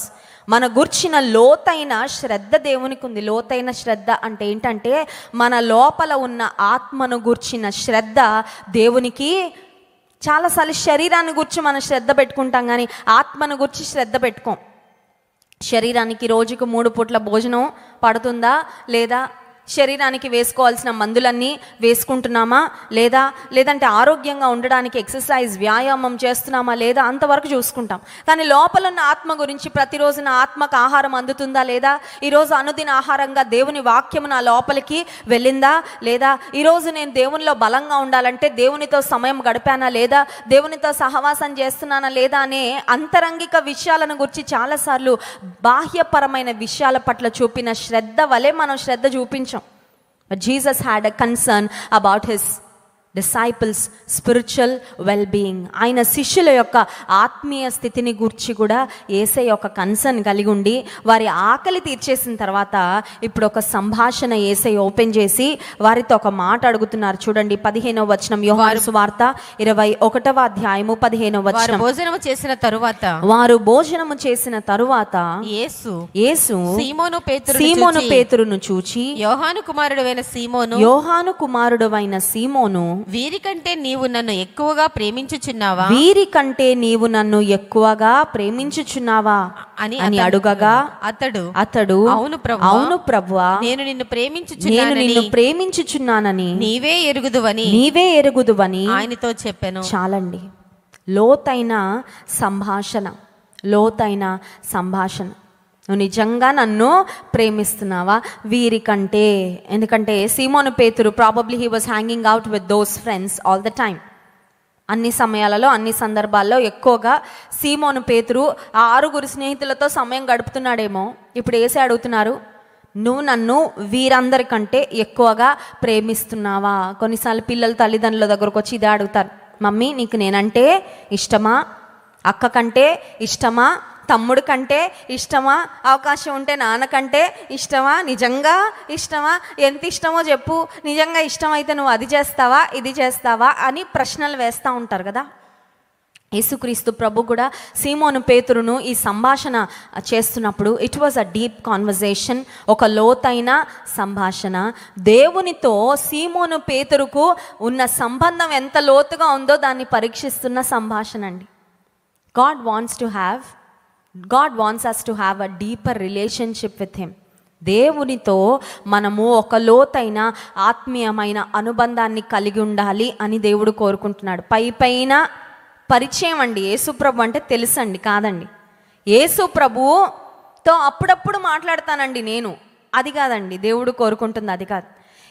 మన గుర్చిన లోతైన శ్రద్ధ దేవునికి ఉంది. లోతైన శ్రద్ధ అంటే ఏంటంటే మన లోపల ఉన్న ఆత్మను గుర్చిన శ్రద్ధ దేవునికి. చాలాసార్లు శరీరాన్ని గురించి మనం శ్రద్ధ పెట్టుకుంటాం, కానీ ఆత్మను గురించి శ్రద్ధ పెట్టుకోం. శరీరానికి రోజుకు 3 పూట్ల భోజనం పడుతుందా లేదా, శరీరానికి వేసుకోవాల్సిన మందులన్నీ వేసుకుంటున్నామా లేదా, లేదంటే ఆరోగ్యంగా ఉండడానికి ఎక్సర్సైజ్, వ్యాయామం చేస్తున్నామా లేదా, అంతవరకు చూసుకుంటాం. కానీ లోపల ఉన్న ఆత్మ గురించి, ప్రతిరోజు నా ఆత్మకు ఆహారం అందుతుందా లేదా, ఈరోజు అనుదిన ఆహారంగా దేవుని వాక్యం నా లోపలికి వెళ్ళిందా లేదా, ఈరోజు నేను దేవునిలో బలంగా ఉండాలంటే దేవునితో సమయం గడిపానా లేదా, దేవునితో సహవాసం చేస్తున్నానా లేదా అనే అంతరంగిక విషయాలను గురించి చాలాసార్లు బాహ్యపరమైన విషయాల పట్ల చూపిన శ్రద్ధ వలె మనం శ్రద్ధ చూపించాం. But Jesus had a concern about his disciples' spiritual well-being. ఆయన శిష్యుల యొక్క ఆత్మీయ స్థితిని గూర్చి కూడా యేసయ్య ఒక కన్సర్న్ కలిగి ఉండి వారి ఆకలి తీర్చేసిన తర్వాత ఇప్పుడు ఒక సంభాషణ యేసయ్య ఓపెన్ చేసి వారితో ఒక మాట అడుగుతున్నారు. చూడండి 15వ వచనం, యోహాను సువార్త 21వ అధ్యాయము 15వ వచనం. వారు భోజనము చేసిన తరువాత యేసు సీమోను పేతురును చూచి, యోహాను కుమారుడైన సీమోను, వీరికంటే నీవు నన్ను ఎక్కువగా ప్రేమించుచున్నావా అని అడుగగా అతడు అవును ప్రభువా, నేను నిన్ను ప్రేమించుచున్నానని నీవే ఎరుగుదువని ఆయనతో చెప్పాను. చాలండి. లోతైన సంభాషణ. నువ్వు నిజంగా నన్ను ప్రేమిస్తున్నావా వీరికంటే? ఎందుకంటే సీమోను పేతురు probably he was hanging out with those friends all the time. అన్ని సమయాలలో, అన్ని సందర్భాల్లో ఎక్కువగా సీమోను పేతురు ఆ 6 స్నేహితులతో సమయం గడుపుతున్నాడేమో. ఇప్పుడు యేసయ్య అడుగుతున్నారు, నువ్వు నన్ను వీరందరికంటే ఎక్కువగా ప్రేమిస్తున్నావా? కొన్నిసార్లు పిల్లలు తల్లిదండ్రుల దగ్గరకు వచ్చి ఇదే అడుగుతారు, మమ్మీ నీకు నేనంటే ఇష్టమా, అక్క కంటే ఇష్టమా, తమ్ముడు కంటే ఇష్టమా, అవకాశం ఉంటే నాన్నకంటే ఇష్టమా, నిజంగా ఇష్టమా, ఎంత ఇష్టమో చెప్పు, నిజంగా ఇష్టమైతే నువ్వు అది చేస్తావా ఇది చేస్తావా అని ప్రశ్నలు వేస్తూ ఉంటారు కదా. యేసుక్రీస్తు ప్రభు కూడా సీమోను పేతురును ఈ సంభాషణ చేస్తున్నప్పుడు it was a deep conversation, ఒక లోతైన సంభాషణ. దేవునితో సీమోను పేతురుకు ఉన్న సంబంధం ఎంత లోతుగా ఉందో దాన్ని పరీక్షిస్తున్న సంభాషణ అండి. God wants us to have a deeper relationship with him. దేవునితో మనము ఒక లోతైన ఆత్మీయమైన అనుబంధాన్ని కలిగి ఉండాలి అని దేవుడు కోరుకుంటున్నాడు. పైన పరిచయం అండి. యేసుప్రభు అంటే తెలుసండి, కాదండి. యేసుప్రభుతో అప్పుడప్పుడు మాట్లాడతానండి నేను, అది కాదండి దేవుడు కోరుకుంటుంది, అది కాదు.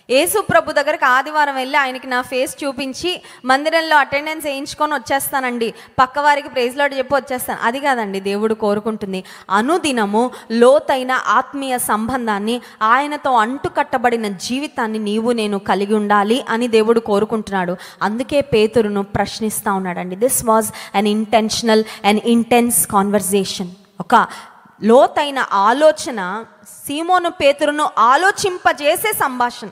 యేసుప్రభు దగ్గరికి ఆదివారం వెళ్ళి ఆయనకి నా ఫేస్ చూపించి మందిరంలో అటెండెన్స్ వేయించుకొని వచ్చేస్తానండి, పక్క వారికి ప్రైజ్ లార్డ్ చెప్పి వచ్చేస్తాను, అది కాదండి దేవుడు కోరుకుంటుంది. అనుదినము లోతైన ఆత్మీయ సంబంధాన్ని, ఆయనతో అంటుకట్టబడిన జీవితాన్ని నీవు నేను కలిగి ఉండాలి అని దేవుడు కోరుకుంటున్నాడు. అందుకే పేతురును ప్రశ్నిస్తూ ఉన్నాడండి. This was an intentional and intense conversation. ఒక లోతైన ఆలోచన సీమోను పేతురును ఆలోచింపజేసే సంభాషణ.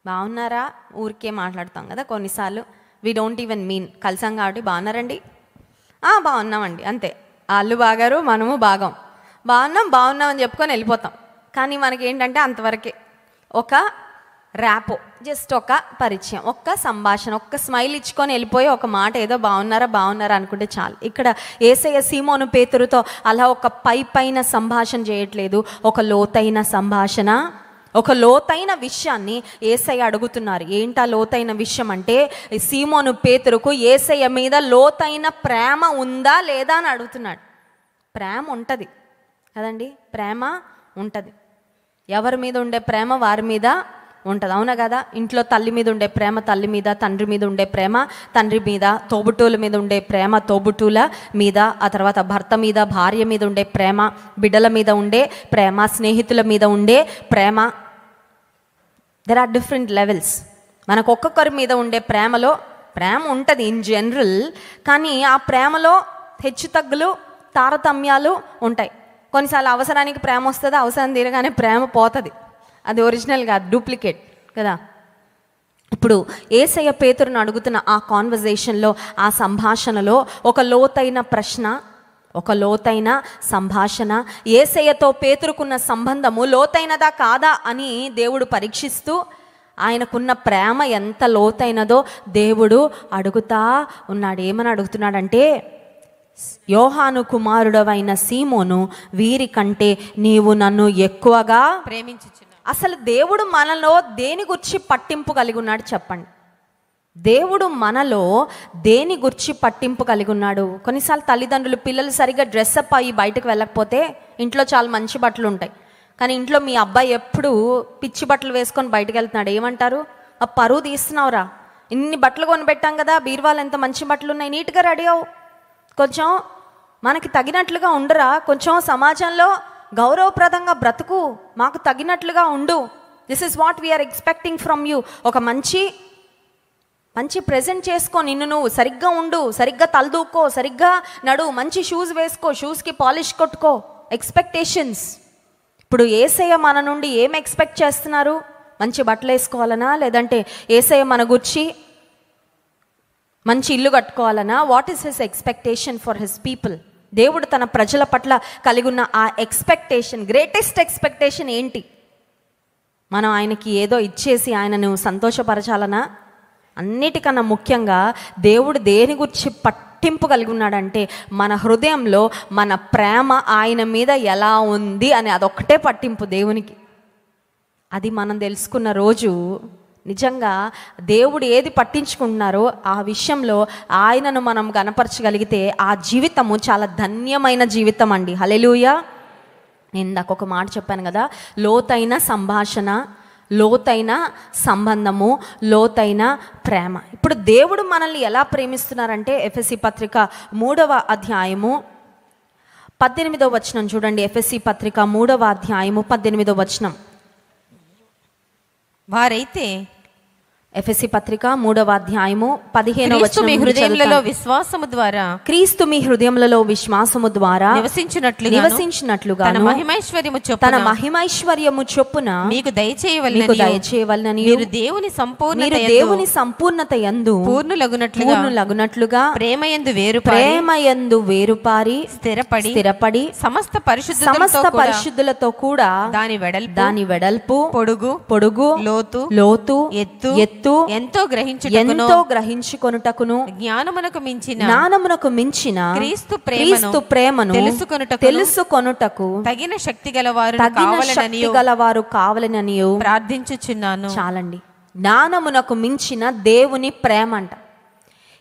బాగున్నారా? ఊరికే మాట్లాడతాం కదా కొన్నిసార్లు, వీ డోంట్ ఈవెన్ మీన్. కలిసాం కాబట్టి బాగున్నారండి, బాగున్నామండి, అంతే. వాళ్ళు బాగారు, మనము బాగున్నాం అని చెప్పుకొని వెళ్ళిపోతాం. కానీ మనకి ఏంటంటే అంతవరకే, ఒక ర్యాపో, జస్ట్ ఒక పరిచయం, ఒక్క సంభాషణ, ఒక్క స్మైల్ ఇచ్చుకొని వెళ్ళిపోయి ఒక మాట ఏదో బాగున్నారా అనుకుంటే చాలు. ఇక్కడ యేసయ్య సీమోను పేతురుతో అలా ఒక పైన సంభాషణ చేయట్లేదు, ఒక లోతైన సంభాషణ, ఒక లోతైన విషయాన్ని యేసయ్య అడుగుతున్నారు. ఏంటా లోతైన విషయం అంటే, సీమోను పేతురుకు యేసయ్య మీద లోతైన ప్రేమ ఉందా లేదా అని అడుగుతున్నాడు. ప్రేమ ఉంటుంది కదండి, ప్రేమ ఉంటుంది. ఎవరి మీద ఉండే ప్రేమ వారి మీద ఉంటుంది, అవునా కదా? ఇంట్లో తల్లి మీద ఉండే ప్రేమ తల్లి మీద, తండ్రి మీద ఉండే ప్రేమ తండ్రి మీద, తోబుట్టువుల మీద ఉండే ప్రేమ తోబుట్టువుల మీద, ఆ తర్వాత భర్త మీద భార్య మీద ఉండే ప్రేమ, బిడ్డల మీద ఉండే ప్రేమ, స్నేహితుల మీద ఉండే ప్రేమ. There are different levels. మనకు ఒక్కొక్కరి మీద ఉండే ప్రేమలో ప్రేమ ఉంటుంది ఇన్ జనరల్, కానీ ఆ ప్రేమలో హెచ్చుతగ్గులు తారతమ్యాలు ఉంటాయి. కొన్నిసార్లు అవసరానికి ప్రేమ వస్తుంది, అవసరం తీరగానే ప్రేమ పోతుంది. అది ఒరిజినల్ కాదు, డూప్లికేట్ కదా. ఇప్పుడు యేసయ్య పేతురును అడుగుతున్న ఆ కాన్వర్జేషన్లో, ఆ సంభాషణలో ఒక లోతైన ప్రశ్న, ఒక లోతైన సంభాషణ. యేసయ్యతో పేతురుకున్న సంబంధము లోతైనదా కాదా అని దేవుడు పరీక్షిస్తూ, ఆయనకున్న ప్రేమ ఎంత లోతైనదో దేవుడు అడుగుతా ఉన్నాడు. ఏమని అడుగుతున్నాడంటే, యోహాను కుమారుడవైన సీమోను, వీరి కంటే నీవు నన్ను ఎక్కువగా ప్రేమించుచున్నావు. అసలు దేవుడు మనలో దేని గురించి పట్టింపు కలిగి ఉన్నాడు చెప్పండి? దేవుడు మనలో దేని గురించి పట్టింపు కలిగి ఉన్నాడు? కొన్నిసార్లు తల్లిదండ్రులు పిల్లలు సరిగ్గా డ్రెస్అప్ అయ్యి బయటకు వెళ్ళకపోతే, ఇంట్లో చాలా మంచి బట్టలు ఉంటాయి కానీ ఇంట్లో మీ అబ్బాయి ఎప్పుడు పిచ్చి బట్టలు వేసుకొని బయటకు వెళ్తున్నాడు, ఏమంటారు? ఆ పరువు తీస్తున్నావురా, ఇన్ని బట్టలు కొనిపెట్టాం కదా, బీరువాలు ఎంత మంచి బట్టలు ఉన్నాయి, నీట్గా రెడీ అవు, కొంచెం మనకి తగినట్లుగా ఉండరా, కొంచెం సమాజంలో గౌరవప్రదంగా బ్రతుకు, మాకు తగినట్లుగా ఉండు. This is what we are expecting from you. ఒక మంచి ప్రెజెంట్ చేసుకో, నిన్ను నువ్వు సరిగ్గా ఉండు, సరిగ్గా తలదూక్కో, సరిగ్గా నడు, మంచి షూస్ వేసుకో, షూస్కి పాలిష్ కొట్టుకో. ఎక్స్పెక్టేషన్స్. ఇప్పుడు యేసయ్య మన నుండి ఏం ఎక్స్పెక్ట్ చేస్తున్నారు? మంచి బట్టలు వేసుకోవాలనా, లేదంటే యేసయ్య మన గురించి మంచి ఇల్లు కట్టుకోవాలనా? What is his expectation for his people? దేవుడు తన ప్రజల పట్ల కలిగి ఉన్న ఆ ఎక్స్పెక్టేషన్, గ్రేటెస్ట్ ఎక్స్పెక్టేషన్ ఏంటి? మనం ఆయనకి ఏదో ఇచ్చేసి ఆయనను సంతోషపరచాలనా? అన్నిటికన్నా ముఖ్యంగా దేవుడు దేని గురించి పట్టింపు కలిగి ఉన్నాడంటే, మన హృదయంలో మన ప్రేమ ఆయన మీద ఎలా ఉంది అని, అదొక్కటే పట్టింపు దేవునికి. అది మనం తెలుసుకున్న రోజు నిజంగా దేవుడు ఏది పట్టించుకుంటున్నారో ఆ విషయంలో ఆయనను మనం గనపరచగలిగితే ఆ జీవితము చాలా ధన్యమైన జీవితం అండి. హల్లెలూయా. నేను ఇందాక ఒక మాట చెప్పాను కదా, లోతైన సంభాషణ, లోతైన సంబంధము, లోతైన ప్రేమ. ఇప్పుడు దేవుడు మనల్ని ఎలా ప్రేమిస్తున్నారంటే, ఎఫెసీ పత్రిక 3వ అధ్యాయము 18వ వచనం చూడండి. ఎఫెసీ పత్రిక 3వ అధ్యాయము 18వ వచనం. వారైతే ఎఫెసీ పత్రిక 3వ అధ్యాయము 15వ క్రీస్తు మీ వచనం హృదయములలో చదువుతాను. విశ్వాసము ద్వారా క్రీస్తు మీ హృదయములలో విశ్వాసము ద్వారా నివసించినట్లుగా నివసించినట్లుగా తన మహిమైశ్వర్యము తన చొప్పున మహిమైశ్వర్యము చొప్పున మీకు మీకు దయచేయవలెనని దయచేయవలనని మీరు దేవుని సంపూర్ణ మీరు దేవుని సంపూర్ణత యందు పూర్ణులగునట్లుగా పూర్ణులగునట్లుగా ప్రేమయందు వేరు ప్రేమయందు వేరుపారి స్థిరపడి సమస్త సమస్త పరిశుద్ధులతో కూడా దాని వెడల్పు పొడుగు లోతు ఎత్తు ఎంతో గ్రహించుకొనుటకును జ్ఞానమునకు మించిన క్రీస్తు ప్రేమను తెలుసుకొనుటకు తగిన శక్తి గలవారు కావాలనని ప్రార్థించుచున్నాను. చాలండి. జ్ఞానమునకు మించిన దేవుని ప్రేమ అంట.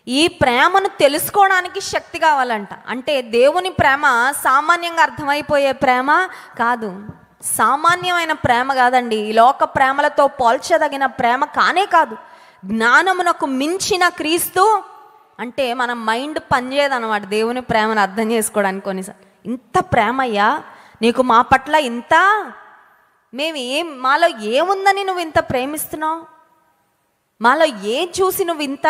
ఈ ప్రేమను తెలుసుకోవడానికి శక్తి కావాలంట. అంటే దేవుని ప్రేమ సామాన్యంగా అర్థమైపోయే ప్రేమ కాదు, సామాన్యమైన ప్రేమ కాదండి, ఈ లోక ప్రేమలతో పోల్చదగిన ప్రేమ కానే కాదు. జ్ఞానమునకు మించిన క్రీస్తు అంటే మన మైండ్ పనిచేయదన్నమాట దేవుని ప్రేమను అర్థం చేసుకోవడానికి. కొన్నిసార్లు ఇంత ప్రేమయ్యా నీకు మా పట్ల ఇంత, మాలో ఏముందని నువ్వు ఇంత ప్రేమిస్తున్నావు, మాలో ఏం చూసి నువ్వు ఇంత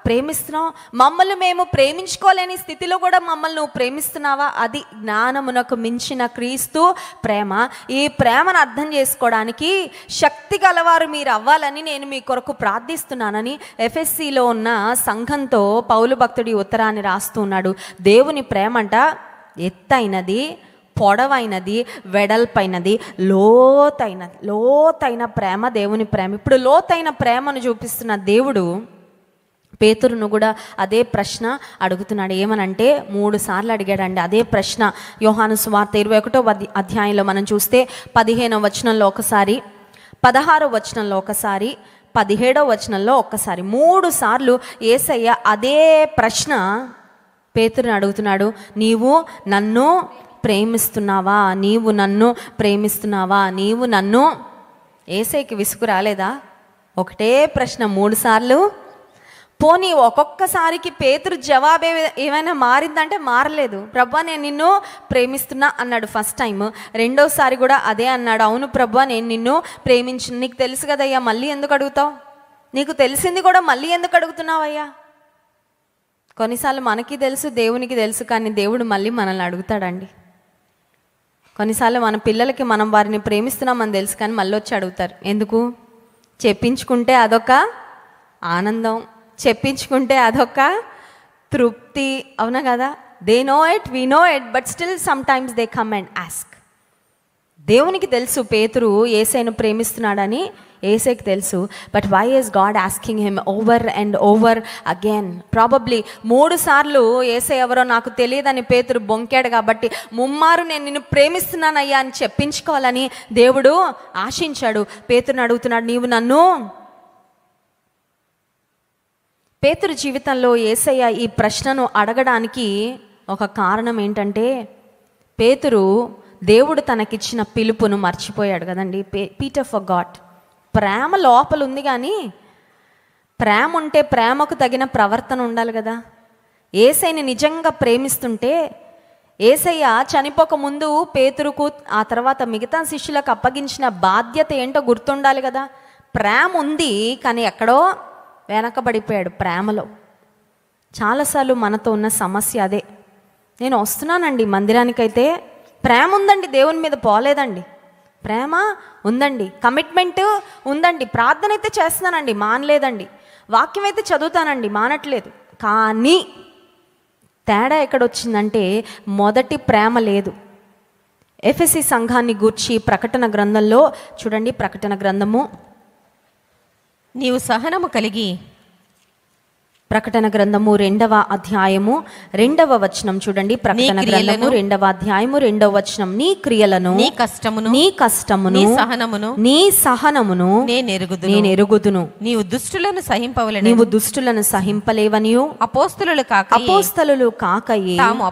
ప్రేమిస్తున్నావు, మమ్మల్ని మేము ప్రేమించుకోలేని స్థితిలో కూడా మమ్మల్ని నువ్వు ప్రేమిస్తున్నావా? అది జ్ఞానమునకు మించిన క్రీస్తు ప్రేమ. ఈ ప్రేమను అర్థం చేసుకోవడానికి శక్తి గలవారు మీరు అవ్వాలని నేను మీ కొరకు ప్రార్థిస్తున్నానని ఎఫెస్సీలో ఉన్న సంఘంతో పౌలు భక్తుడి ఉత్తరాన్ని రాస్తూ ఉన్నాడు. దేవుని ప్రేమ అంట ఎత్తైనది, పొడవైనది, వెడల్పైనది, లోతైన ప్రేమ దేవుని ప్రేమ. ఇప్పుడు లోతైన ప్రేమను చూపిస్తున్న దేవుడు పేతురును కూడా అదే ప్రశ్న అడుగుతున్నాడు. ఏమనంటే 3 సార్లు అడిగాడండి అదే ప్రశ్న. యోహాను సువార్త 21వ అధ్యాయంలో మనం చూస్తే 15వ వచనంలో ఒకసారి, 16వ వచనంలో ఒకసారి, 17వ వచనంలో ఒక్కసారి, 3 సార్లు యేసయ్య అదే ప్రశ్న పేతురుని అడుగుతున్నాడు. నీవు నన్ను ప్రేమిస్తున్నావా? నీవు నన్ను ప్రేమిస్తున్నావా? నీవు నన్ను. యేసయ్యకి విసుగు రాలేదా? ఒకటే ప్రశ్న 3 సార్లు. పోనీ ఒక్కొక్కసారికి పేతురు జవాబు ఏమైనా మారిందంటే మారలేదు. ప్రభా నేను నిన్ను ప్రేమిస్తున్నా అన్నాడు ఫస్ట్ టైం. రెండోసారి కూడా అదే అన్నాడు. అవును ప్రభా నేను నిన్ను ప్రేమించు. నీకు తెలుసు కదయ్యా, మళ్ళీ ఎందుకు అడుగుతావు? నీకు తెలిసింది కూడా మళ్ళీ ఎందుకు అడుగుతున్నావయ్యా? కొన్నిసార్లు మనకి తెలుసు, దేవునికి తెలుసు, కానీ దేవుడు మళ్ళీ మనల్ని అడుగుతాడండి. కొన్నిసార్లు మన పిల్లలకి మనం వారిని ప్రేమిస్తున్నామని తెలుసు, కానీ మళ్ళీ వచ్చి అడుగుతారు. ఎందుకు? చెప్పించుకుంటే అదొక ఆనందం, చెప్పించుకుంటే అదొక తృప్తి, అవునా కదా? They know it, we know it, but still sometimes they come and ask. దేవునికి తెలుసు పేతురు యేసయ్యను ప్రేమిస్తున్నాడని, యేసయ్యకి తెలుసు. But why is god asking him over and over again? Probably 3 సార్లు యేసయ్య ఎవరో నాకు తెలియదని పేతురు బొంకాడు కాబట్టి ముమ్మారు నేను నిన్ను ప్రేమిస్తున్నానయ్యా అని చెప్పించుకోవాలని దేవుడు ఆశించాడు. పేతురుని అడుగుతున్నాడు, నీవు నన్ను. పేతురు జీవితంలో యేసయ్య ఈ ప్రశ్నను అడగడానికి ఒక కారణం ఏంటంటే, పేతురు దేవుడు తనకిచ్చిన పిలుపును మర్చిపోయాడు కదండి. Peter forgot. ప్రేమ లోపల ఉంది, కానీ ప్రేమ ఉంటే ప్రేమకు తగిన ప్రవర్తన ఉండాలి కదా. యేసయ్యని నిజంగా ప్రేమిస్తుంటే యేసయ్య చనిపోక ముందు పేతురుకు, ఆ తర్వాత మిగతా శిష్యులకు అప్పగించిన బాధ్యత ఏంటో గుర్తుండాలి కదా. ప్రేమ ఉంది, కానీ ఎక్కడో వెనకబడిపోయాడు ప్రేమలో. చాలాసార్లు మనతో ఉన్న సమస్య అదే. నేను వస్తున్నానండి మందిరానికైతే, ప్రేమ ఉందండి, దేవుని మీద పోలేదండి. ప్రేమ ఉందండి, కమిట్మెంట్ ఉందండి, ప్రార్థన అయితే చేస్తున్నానండి, మానలేదండి, వాక్యం అయితే చదువుతానండి, మానట్లేదు. కానీ తేడా ఎక్కడొచ్చిందంటే మొదటి ప్రేమ లేదు. ఎఫెసీ సంఘాన్ని గూర్చి ప్రకటన గ్రంథంలో చూడండి, ప్రకటన గ్రంథము, నీవు సహనము కలిగి, ప్రకటన గ్రంథము 2వ అధ్యాయము 2వ వచనం చూడండి. ప్రకటన గ్రంథము 2వ అధ్యాయము 2వ వచనం. నీ క్రియలను, నీ కష్టమును, నీ సహనమును నేను ఎరుగుదును. నీవు దుష్టులను సహింపలేవనియు అపోస్తలులు కాకయే తాము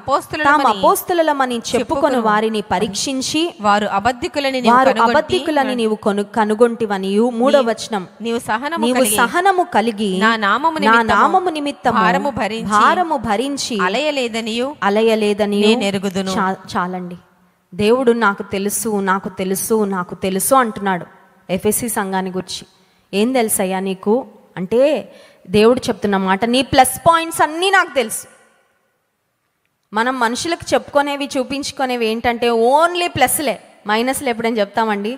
అపోస్తలులమని చెప్పుకొని వారిని పరీక్షించి వారు అబద్ధికులని నీవు కనుగొంటివనియు. 3వ వచనం. నీవు సహనము కలిగి నా నామము నిమిత్తము భారము భరించి అలయలేదనియు నెరుగుదును. చాలండి. దేవుడు నాకు తెలుసు అంటున్నాడు ఎఫెసీ సంఘాన్ని గురించి. ఏం తెలుసయ్యా నీకు అంటే దేవుడు చెప్తున్న మాట, నీ ప్లస్ పాయింట్స్ అన్నీ నాకు తెలుసు. మనం మనుషులకు చెప్పుకునేవి చూపించుకునేవి ఏంటంటే ఓన్లీ ప్లస్లే. మైనస్లు ఎప్పుడైనా చెప్తామండి?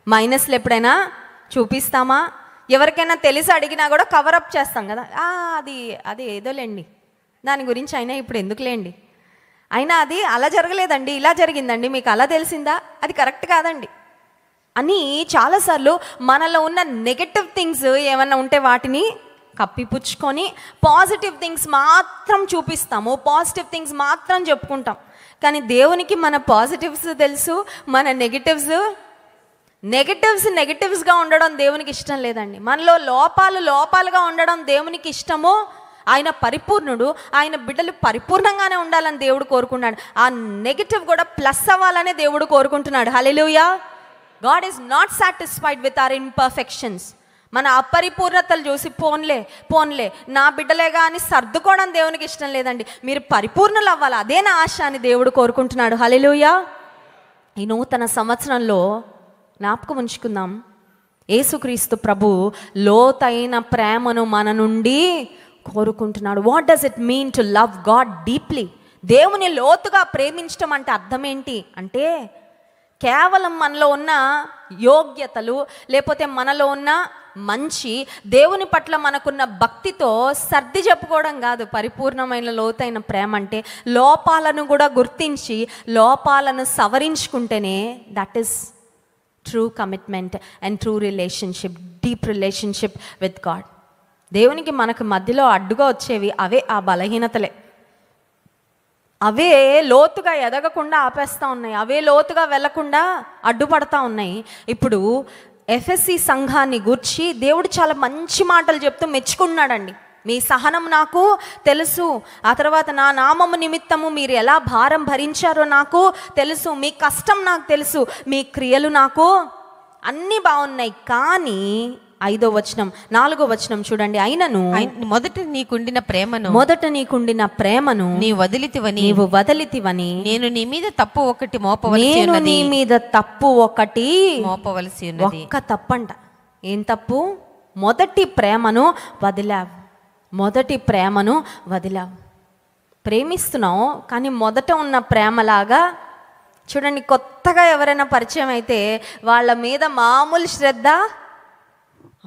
మైనస్లు ఎప్పుడైనా చూపిస్తామా? ఎవరికైనా తెలిసి అడిగినా కూడా కవరప్ చేస్తాం కదా, అది ఏదోలేండి, దాని గురించి అయినా ఇప్పుడు ఎందుకులేండి, అయినా అది అలా జరగలేదండి, ఇలా జరిగిందండి, మీకు అలా తెలిసిందా, అది కరెక్ట్ కాదండి అని చాలాసార్లు మనలో ఉన్న నెగటివ్ థింగ్స్ ఏమన్నా ఉంటే వాటిని కప్పిపుచ్చుకొని పాజిటివ్ థింగ్స్ మాత్రం చూపిస్తాము, పాజిటివ్ థింగ్స్ మాత్రం చెప్పుకుంటాం. కానీ దేవునికి మన పాజిటివ్స్ తెలుసు, మన నెగటివ్స్గా ఉండడం దేవునికి ఇష్టం లేదండి. మనలో లోపాలుగా ఉండడం దేవునికి ఇష్టము. ఆయన పరిపూర్ణుడు, ఆయన బిడ్డలు పరిపూర్ణంగానే ఉండాలని దేవుడు కోరుకున్నాడు. ఆ నెగటివ్ కూడా ప్లస్ అవ్వాలనే దేవుడు కోరుకుంటున్నాడు. హల్లెలూయా. God is not satisfied with our imperfections. మన అపరిపూర్ణతలు చూసి పోన్లే నా బిడ్డలేగా అని సర్దుకోవడం దేవునికి ఇష్టం లేదండి. మీరు పరిపూర్ణులు అవ్వాలి, అదే నా ఆశ అని దేవుడు కోరుకుంటున్నాడు. హల్లెలూయా. ఈ నూతన సంవత్సరంలో జ్ఞాపకం ఉంచుకుందాం, యేసుక్రీస్తు ప్రభు లోతైన ప్రేమను మన నుండి కోరుకుంటున్నాడు. What does it mean to love God deeply? దేవుని లోతుగా ప్రేమించడం అంటే అర్థం ఏంటి అంటే, కేవలం మనలో ఉన్న యోగ్యతలు లేకపోతే మనలో ఉన్న మంచి, దేవుని పట్ల మనకున్న భక్తితో సర్ది చెప్పుకోవడం కాదు. పరిపూర్ణమైన లోతైన ప్రేమ అంటే లోపాలను కూడా గుర్తించి లోపాలను సవరించుకుంటేనే that is true commitment and true relationship, deep relationship with God. దేవునికి మనకు మధ్యలో అడ్డుగా వచ్చేవి అవే ఆ బలహీనతలే. అవే లోతుగా ఎదగకుండా ఆపేస్తూ ఉన్నాయి, అవే లోతుగా వెళ్లకుండా అడ్డుపడతా ఉన్నాయి. ఇప్పుడు ఎఫెసీ సంఘాన్ని గూర్చి దేవుడు చాలా మంచి మాటలు చెప్తూ మెచ్చుకున్నాడండి. మీ సహనం నాకు తెలుసు, ఆ తర్వాత నా నామము నిమిత్తము మీరు ఎలా భారం భరించారో నాకు తెలుసు, మీ కష్టం నాకు తెలుసు, మీ క్రియలు నాకు అన్నీ బాగున్నాయి. కానీ 5వ వచనం 4వ వచనం చూడండి, అయినను మొదట నీకుండిన ప్రేమను నీవు వదిలితివని నేను నీ మీద తప్పు ఒకటి మోపవలసి ఉన్నది. ఒక్క తప్పంట. ఏం తప్పు? మొదటి ప్రేమను వదిలావు. ప్రేమిస్తున్నావు కానీ మొదట ఉన్న ప్రేమలాగా చూడండి. కొత్తగా ఎవరైనా పరిచయం అయితే వాళ్ళ మీద మామూలు శ్రద్ధ,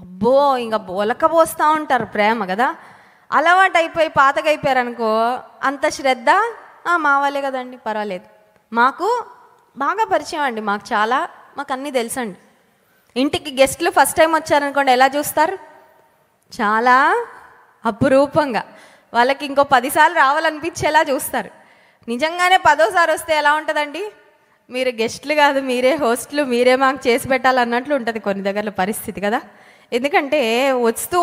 అబ్బో ఇంకా బోలకపోస్తూ ఉంటారు ప్రేమ కదా. అలవాటు అయిపోయి పాతగా అయిపోయారనుకో, అంత శ్రద్ధ మా వాళ్ళే కదండి పర్వాలేదు. మాకు బాగా పరిచయం అండి, మాకు అన్నీ తెలుసండి. ఇంటికి గెస్ట్లు ఫస్ట్ టైం వచ్చారనుకోండి, ఎలా చూస్తారు? చాలా అపురూపంగా, వాళ్ళకి ఇంకో 10 సార్లు రావాలనిపించేలా చూస్తారు. నిజంగానే 10వ సారి వస్తే ఎలా ఉంటుందండి? మీరు గెస్ట్లు కాదు, మీరే హోస్ట్లు, మీరే మాకు చేసి పెట్టాలన్నట్లు ఉంటుంది కొన్ని దగ్గరలో పరిస్థితి కదా. ఎందుకంటే వస్తూ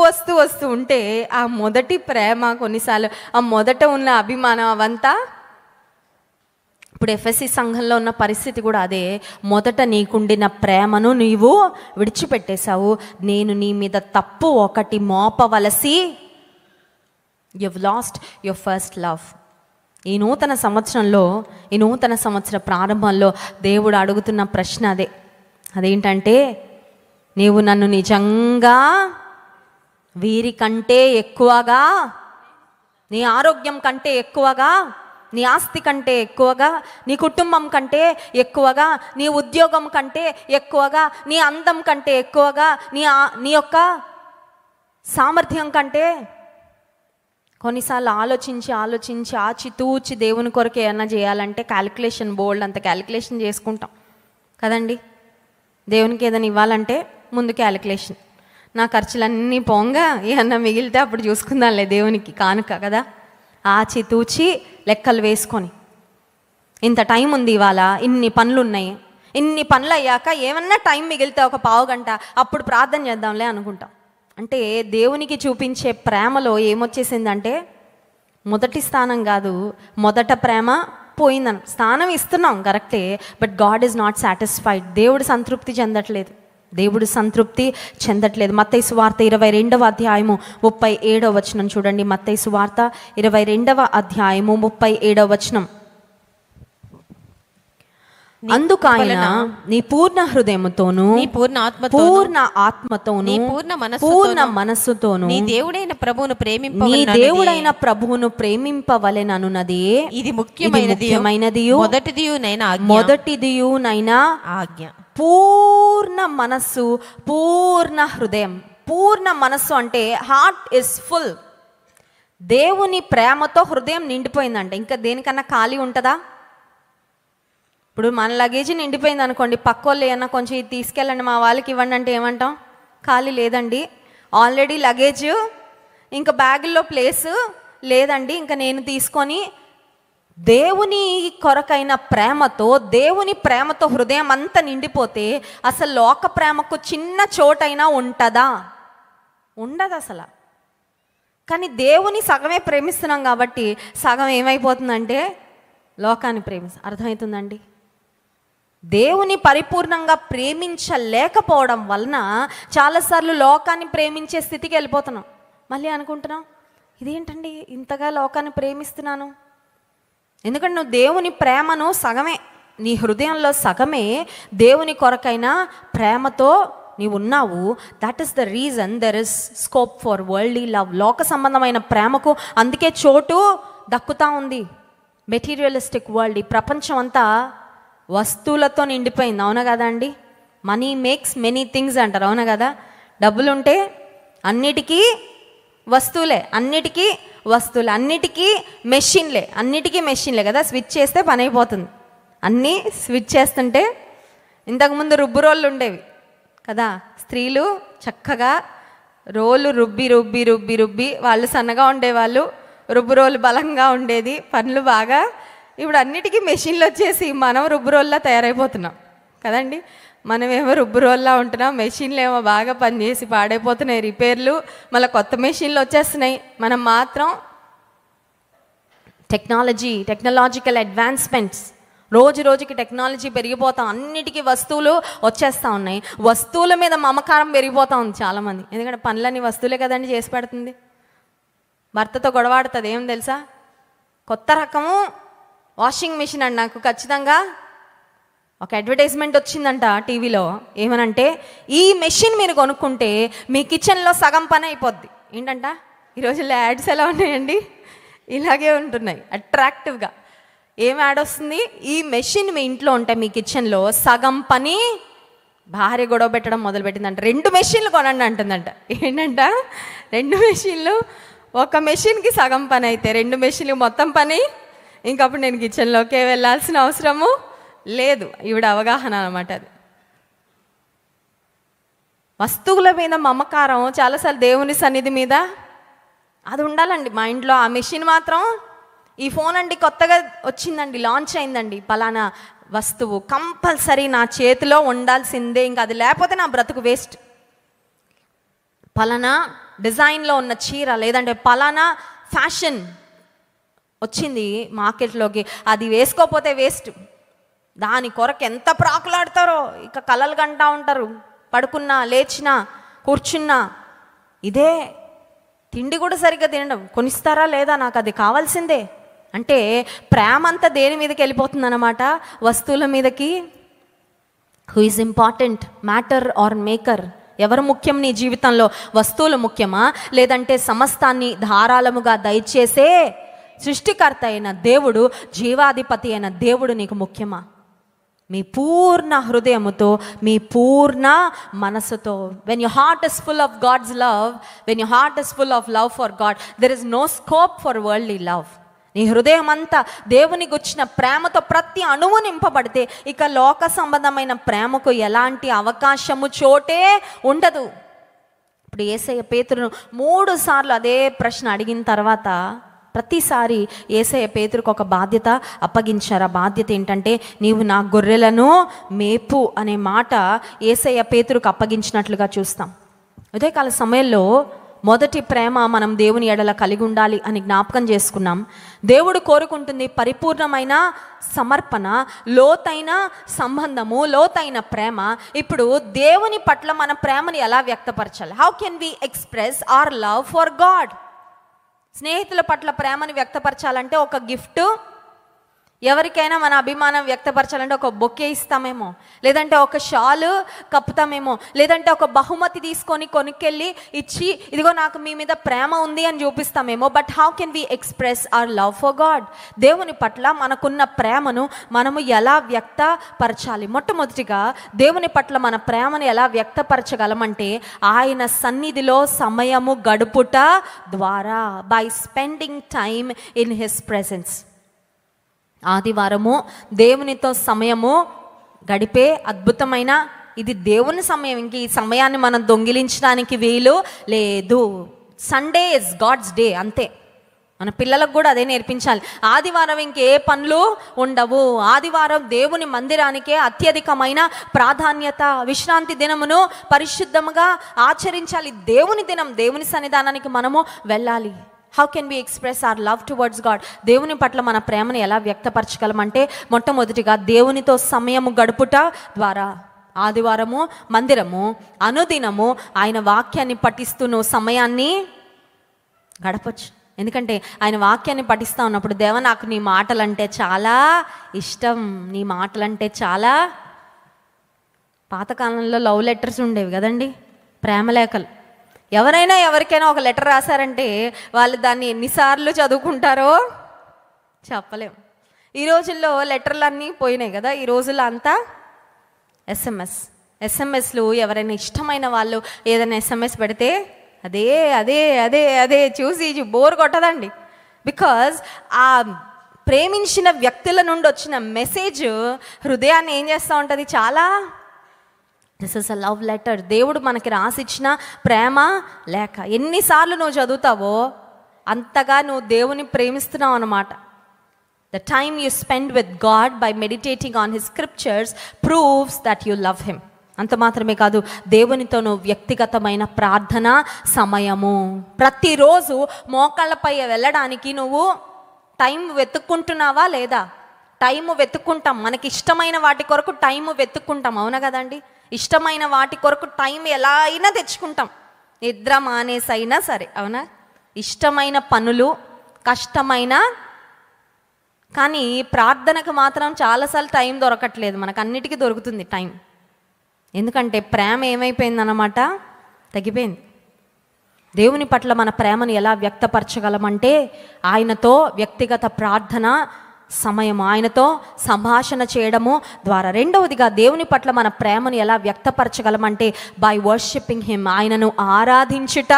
ఉంటే ఆ మొదటి ప్రేమ, కొన్నిసార్లు ఆ మొదట ఉన్న అభిమానం అవంతా. ఇప్పుడు ఎఫెసీ సంఘంలో ఉన్న పరిస్థితి కూడా అదే. మొదట నీకుండిన ప్రేమను నీవు విడిచిపెట్టేశావు. నేను నీ మీద తప్పు ఒకటి మోపవలసి, you've lost your first love. ఈ నూతన సంవత్సర ప్రారంభంలో దేవుడు అడుగుతున్న ప్రశ్న అదేంటంటే, నీవు నన్ను నిజంగా వీరికంటే ఎక్కువగా, నీ ఆరోగ్యం కంటే ఎక్కువగా, నీ ఆస్తి కంటే ఎక్కువగా, నీ కుటుంబం కంటే ఎక్కువగా, నీ ఉద్యోగం కంటే ఎక్కువగా, నీ అందం కంటే ఎక్కువగా, నీ యొక్క సామర్థ్యం కంటే. కొన్నిసార్లు ఆలోచించి ఆచితూచి దేవుని కొరకు ఏమన్నా చేయాలంటే క్యాలిక్యులేషన్, బోల్డ్ అంత క్యాలిక్యులేషన్ చేసుకుంటాం కదండి. దేవునికి ఏదైనా ఇవ్వాలంటే ముందు క్యాలిక్యులేషన్, నా ఖర్చులన్నీ పోంగా ఏమన్నా మిగిలితే అప్పుడు చూసుకుందాంలే దేవునికి కానుక కదా. ఆచితూచి లెక్కలు వేసుకొని, ఇంత టైం ఉంది ఇవాళ, ఇన్ని పనులు ఉన్నాయి, ఇన్ని పనులు అయ్యాక ఏమన్నా టైం మిగిలితే ఒక పావు గంట అప్పుడు ప్రార్థన చేద్దాంలే అనుకుంటాం. అంటే దేవునికి చూపించే ప్రేమలో ఏమొచ్చేసిందంటే మొదటి స్థానం కాదు, మొదట ప్రేమ పోయిందని. స్థానం ఇస్తున్నాం కరెక్టే, but God is not satisfied. దేవుడు సంతృప్తి చెందట్లేదు. మత్తయి సువార్త 22వ అధ్యాయము 37వ వచనం చూడండి. మత్తయి సువార్త 22వ అధ్యాయము 37వ వచనం. అందుకు ఆయన నీ పూర్ణ హృదయముతోను నీ పూర్ణ ఆత్మతో పూర్ణ ఆత్మతోను నీ పూర్ణ పూర్ణ మనస్సుతోను నీ దేవుడైన ప్రభువును నీ ప్రేమింపవలెనన్నది. దేవుడైన ప్రభువును ప్రేమింపవలెననున్నది ఇది ముఖ్యమైనదియు మొదటిదియునైనా ఆజ్ఞ. పూర్ణ మనస్సు, పూర్ణ హృదయం. పూర్ణ మనస్సు అంటే హార్ట్ ఇస్ ఫుల్. దేవుని ప్రేమతో హృదయం నిండిపోయిందంట. ఇంకా దేనికన్నా ఖాళీ ఉంటుందా? ఇప్పుడు మన లగేజ్ నిండిపోయింది అనుకోండి, పక్కోళ్ళు ఏమన్నా కొంచెం ఇది తీసుకెళ్ళండి మా వాళ్ళకి ఇవ్వండి అంటే ఏమంటాం? ఖాళీ లేదండి, ఆల్రెడీ లగేజ్, ఇంకా బ్యాగుల్లో ప్లేస్ లేదండి, ఇంకా నేను తీసుకొని. దేవుని కొరకైన ప్రేమతో, దేవుని ప్రేమతో హృదయం అంతా నిండిపోతే అసలు లోక ప్రేమకు చిన్న చోటైనా ఉంటుందా? ఉండదు అసలు. కానీ దేవుని సగమే ప్రేమిస్తున్నాం కాబట్టి సగం ఏమైపోతుందంటే లోకాన్ని అర్థమవుతుందండి. దేవుని పరిపూర్ణంగా ప్రేమించలేకపోవడం వలన చాలాసార్లు లోకాన్ని ప్రేమించే స్థితికి వెళ్ళిపోతున్నాం. మళ్ళీ అనుకుంటున్నాం, ఇదేంటండి ఇంతగా లోకాన్ని ప్రేమిస్తున్నాను? ఎందుకంటే నువ్వు దేవుని ప్రేమను సగమే, నీ హృదయంలో సగమే దేవుని కొరకైన ప్రేమతో నీవు ఉన్నావు. That is the reason there is scope for worldly love. లోక సంబంధమైన ప్రేమకు అందుకే చోటు దక్కుతా ఉంది. మెటీరియలిస్టిక్ వరల్డ్, ఈ ప్రపంచం అంతా వస్తువులతో నిండిపోయింది, అవునా కదా అండి? మనీ మేక్స్ మెనీ థింగ్స్ అంటారు, అవునా కదా? డబ్బులుంటే అన్నిటికీ వస్తువులే, అన్నిటికీ వస్తువులే, అన్నిటికీ మెషిన్లే కదా. స్విచ్ చేస్తే పని అయిపోతుంది. అన్నీ స్విచ్ చేస్తుంటే, ఇంతకుముందు రుబ్బు రోళ్ళు ఉండేవి కదా, స్త్రీలు చక్కగా రోలు రుబ్బి వాళ్ళు సన్నగా ఉండేవాళ్ళు, రుబ్బు రోలు బలంగా ఉండేది, పనులు బాగా. ఇప్పుడు అన్నిటికీ మెషిన్లు వచ్చేసి మనం రుబ్బు రోల్లా తయారైపోతున్నాం కదండి. మనమేమో రుబ్బు రోల్లా ఉంటున్నాం, మెషిన్లు ఏమో బాగా పనిచేసి పాడైపోతున్నాయి, రిపేర్లు, మళ్ళీ కొత్త మెషిన్లు వచ్చేస్తున్నాయి. మనం మాత్రం టెక్నాలజికల్ అడ్వాన్స్మెంట్స్, రోజుకి టెక్నాలజీ పెరిగిపోతాం, అన్నిటికీ వస్తువులు వచ్చేస్తూ ఉన్నాయి. వస్తువుల మీద మమకారం పెరిగిపోతూ ఉంది చాలామంది. ఎందుకంటే పనులన్నీ వస్తువులే కదండి చేసి పెడుతుంది. భర్తతో గొడవాడుతుంది, ఏం తెలుసా? కొత్త రకము వాషింగ్ మిషన్ అండి. నాకు ఖచ్చితంగా ఒక అడ్వర్టైజ్మెంట్ వచ్చిందంట టీవీలో, ఏమనంటే ఈ మెషిన్ మీరు కొనుక్కుంటే మీ కిచెన్లో సగం పని అయిపోద్ది. ఏంటంట, ఈ రోజుల్లో యాడ్స్ ఎలా ఉన్నాయండి? ఇలాగే ఉంటున్నాయి అట్రాక్టివ్గా. ఏం యాడ్ వస్తుంది? ఈ మెషిన్ మీ ఇంట్లో ఉంటే మీ కిచెన్లో సగం పని. భార్య గొడవ పెట్టడం మొదలుపెట్టిందంట, 2 మెషిన్లు కొనండి అంటుందంట. ఏంటంట, 2 మెషిన్లు, ఒక మెషిన్కి సగం పని అయితే 2 మెషిన్లు మొత్తం పని. ఇంకప్పుడు నేను కిచెన్లోకే వెళ్ళాల్సిన అవసరము లేదు. ఈవిడ అవగాహన అన్నమాట అది. వస్తువుల మీద మమకారం చాలాసార్లు దేవుని సన్నిధి మీద అది ఉండాలండి మా ఇంట్లో. ఆ మెషిన్ మాత్రం, ఈ ఫోన్ అండి కొత్తగా వచ్చిందండి, లాంచ్ అయిందండి, పలానా వస్తువు కంపల్సరీ నా చేతిలో ఉండాల్సిందే, ఇంకా అది లేకపోతే నా బ్రతుకు వేస్ట్. పలానా డిజైన్లో ఉన్న చీర, లేదంటే పలానా ఫ్యాషన్ వచ్చింది మార్కెట్లోకి, అది వేసుకోకపోతే వేస్ట్. దాని కొరకు ఎంత ప్రాకులాడతారో, ఇక కలలు కంటా ఉంటారు, పడుకున్నా లేచినా కూర్చున్నా ఇదే. తిండి కూడా సరిగ్గా తినడం, కొనిస్తారా లేదా, నాకు అది కావాల్సిందే అంటే ప్రేమ అంతా దేని మీదకి వెళ్ళిపోతుందన్నమాట? వస్తువుల మీదకి. Who is important, matter or maker? ఎవరు ముఖ్యం నీ జీవితంలో? వస్తువులు ముఖ్యమా, లేదంటే సమస్తాన్ని ధారాళముగా దయచేసే సృష్టికర్త అయిన దేవుడు, జీవాధిపతి అయిన దేవుడు నీకు ముఖ్యమా? మీ పూర్ణ హృదయముతో, మీ పూర్ణ మనసుతో. When your heart is full of god's love, when your heart is full of love for god, there is no scope for worldly love. నీ హృదయం అంతా దేవునికి వచ్చిన ప్రేమతో ప్రతి అణువు నింపబడితే ఇక లోక సంబంధమైన ప్రేమకు ఎలాంటి అవకాశము, చోటే ఉండదు. ఇప్పుడు యేసయ్య పేతురును 3 సార్లు అదే ప్రశ్న అడిగిన తర్వాత ప్రతిసారి యేసయ్య పేతురుకు ఒక బాధ్యత అప్పగించారు. ఆ బాధ్యత ఏంటంటే, నీవు నా గొర్రెలను మేపు అనే మాట యేసయ్య పేతురుకు అప్పగించినట్లుగా చూస్తాం. ఉదయకాల సమయంలో మొదటి ప్రేమ మనం దేవుని ఎడల కలిగి ఉండాలి అని జ్ఞాపకం చేసుకున్నాం. దేవుడు కోరుకుంటుంది పరిపూర్ణమైన సమర్పణ, లోతైన సంబంధము, లోతైన ప్రేమ. ఇప్పుడు దేవుని పట్ల మన ప్రేమను ఎలా వ్యక్తపరచాలి? How can we express our love for God? స్నేహితుల పట్ల ప్రేమను వ్యక్తపరచాలంటే ఒక గిఫ్ట్ ఎవరికైనా మన అభిమానం వ్యక్తపరచాలంటే ఒక బొకే ఇస్తామేమో, లేదంటే ఒక షాలు కప్పుతామేమో, లేదంటే ఒక బహుమతి తీసుకొని కొనుక్కెళ్ళి ఇచ్చి ఇదిగో నాకు మీ మీద ప్రేమ ఉంది అని చూపిస్తామేమో. But how can we express our love for God? దేవుని పట్ల మనకున్న ప్రేమను మనము ఎలా వ్యక్తపరచాలి? మొట్టమొదటిగా దేవుని పట్ల మన ప్రేమను ఎలా వ్యక్తపరచగలమంటే ఆయన సన్నిధిలో సమయము గడుపుట ద్వారా, by spending time in his presence. ఆదివారము దేవునితో సమయము గడిపే అద్భుతమైన, ఇది దేవుని సమయం, ఇంక ఈ సమయాన్ని మనం దొంగిలించడానికి వీలు లేదు. సండే ఇస్ గాడ్స్ డే, అంతే. మన పిల్లలకు కూడా అదే నేర్పించాలి. ఆదివారం ఇంకే పనులు ఉండవు. ఆదివారం దేవుని మందిరానికే అత్యధికమైన ప్రాధాన్యత. విశ్రాంతి దినమును పరిశుద్ధముగా ఆచరించాలి. దేవుని దినం, దేవుని సన్నిధానానికి మనము వెళ్ళాలి. How can we express our love towards god? దేవుని పట్ల మన ప్రేమను ఎలా వ్యక్తపరచగలమంటే మొట్టమొదటిగా దేవునితో సమయము గడుపుట ద్వారా. ఆదివారము మందిరము, అనుదినము ఆయన వాక్యాన్ని పఠిస్తూ సమయాన్ని గడపచ్చు. ఎందుకంటే ఆయన వాక్యాన్ని పఠిస్తూ ఉన్నప్పుడు, దేవా నాకు నీ మాటలంటే చాలా ఇష్టం, నీ మాటలంటే చాలా. పాతకాలంలో లవ్ లెటర్స్ ఉండేవి కదండి, ప్రేమలేఖలు. ఎవరైనా ఎవరికైనా ఒక లెటర్ రాశారంటే వాళ్ళు దాన్ని ఎన్నిసార్లు చదువుకుంటారో చెప్పలేం. ఈ రోజుల్లో లెటర్లన్నీ పోయినాయి కదా, ఈ రోజుల్లో అంతా ఎస్ఎంఎస్లు. ఎవరైనా ఇష్టమైన వాళ్ళు ఏదైనా ఎస్ఎంఎస్ పెడితే అదే అదే అదే అదే చూసి బోర్ కొట్టదండి. బికాజ్ ఆ ప్రేమించిన వ్యక్తుల నుండి వచ్చిన మెసేజ్ హృదయాన్ని ఏం చేస్తూ ఉంటుంది? చాలా, this is a love letter. దేవుడు మనకి రాసిచ్చిన ప్రేమ లేఖ. ఎన్నిసార్లు నువ్వు చదువుతావో అంతగా నువ్వు దేవుని ప్రేమిస్తున్నావు అన్నమాట. The time you spend with God by meditating on his scriptures proves that you love him. అంత మాత్రమే కాదు, దేవునితో నువ్వు వ్యక్తిగతమైన ప్రార్థన సమయము. ప్రతిరోజు మోకాళ్ళపై వెళ్ళడానికి నువ్వు టైం వెతుక్కుంటున్నావా లేదా? టైము వెతుక్కుంటాం, మనకి ఇష్టమైన వాటి కొరకు టైము వెతుక్కుంటాం, అవునా కదండి? ఇష్టమైన వాటి కొరకు టైం ఎలా అయినా తెచ్చుకుంటాం, నిద్ర మానేసైనా సరే, అవునా? ఇష్టమైన పనులు, కష్టమైన, కానీ ప్రార్థనకు మాత్రం చాలాసార్లు టైం దొరకట్లేదు. మనకు అన్నిటికీ దొరుకుతుంది టైం. ఎందుకంటే ప్రేమ ఏమైపోయిందన్నమాట, తగ్గిపోయింది. దేవుని పట్ల మన ప్రేమను ఎలా వ్యక్తపరచగలమంటే ఆయనతో వ్యక్తిగత ప్రార్థన సమయం, ఆయనతో సంభాషణ చేయడము ద్వారా. రెండవదిగా దేవుని పట్ల మన ప్రేమను ఎలా వ్యక్తపరచగలమంటే బై వర్షిపింగ్ హిమ్, ఆయనను ఆరాధించుట.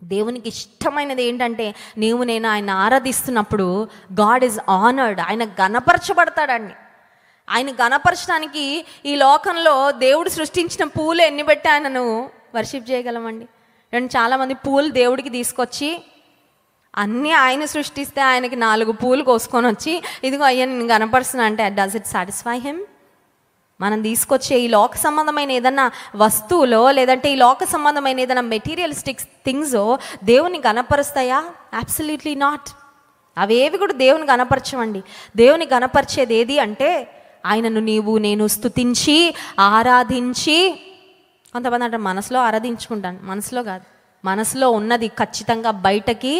దేవునికి ఇష్టమైనది ఏంటంటే నేను ఆయన ఆరాధిస్తున్నప్పుడు గాడ్ ఈజ్ ఆనర్డ్, ఆయన గణపరచబడతాడండి. ఆయన గణపరచడానికి ఈ లోకంలో దేవుడు సృష్టించిన పూలు ఎన్ని పెట్టి ఆయనను వర్షిప్ చేయగలమండి? చాలామంది పూలు దేవుడికి తీసుకొచ్చి అన్నీ ఆయన సృష్టిస్తే ఆయనకి 4 పూలు కోసుకొని వచ్చి ఇదిగో అయ్యా నేను కనపరుస్తున్నా అంటే డస్ ఇట్ సాటిస్ఫై హిమ్? మనం తీసుకొచ్చే ఈ లోక సంబంధమైన ఏదన్నా వస్తువులో, లేదంటే ఈ లోక సంబంధమైన ఏదైనా మెటీరియలిస్టిక్ థింగ్స్ దేవుని గణపరుస్తాయా? Absolutely not. అవేవి కూడా దేవుని గణపరచమండి. దేవుని గణపరిచేది ఏది అంటే ఆయనను నేను స్తుతించి ఆరాధించి. కొంతమంది అంటే మనసులో ఆరాధించుకుంటాను, మనసులో కాదు, మనసులో ఉన్నది ఖచ్చితంగా బయటకి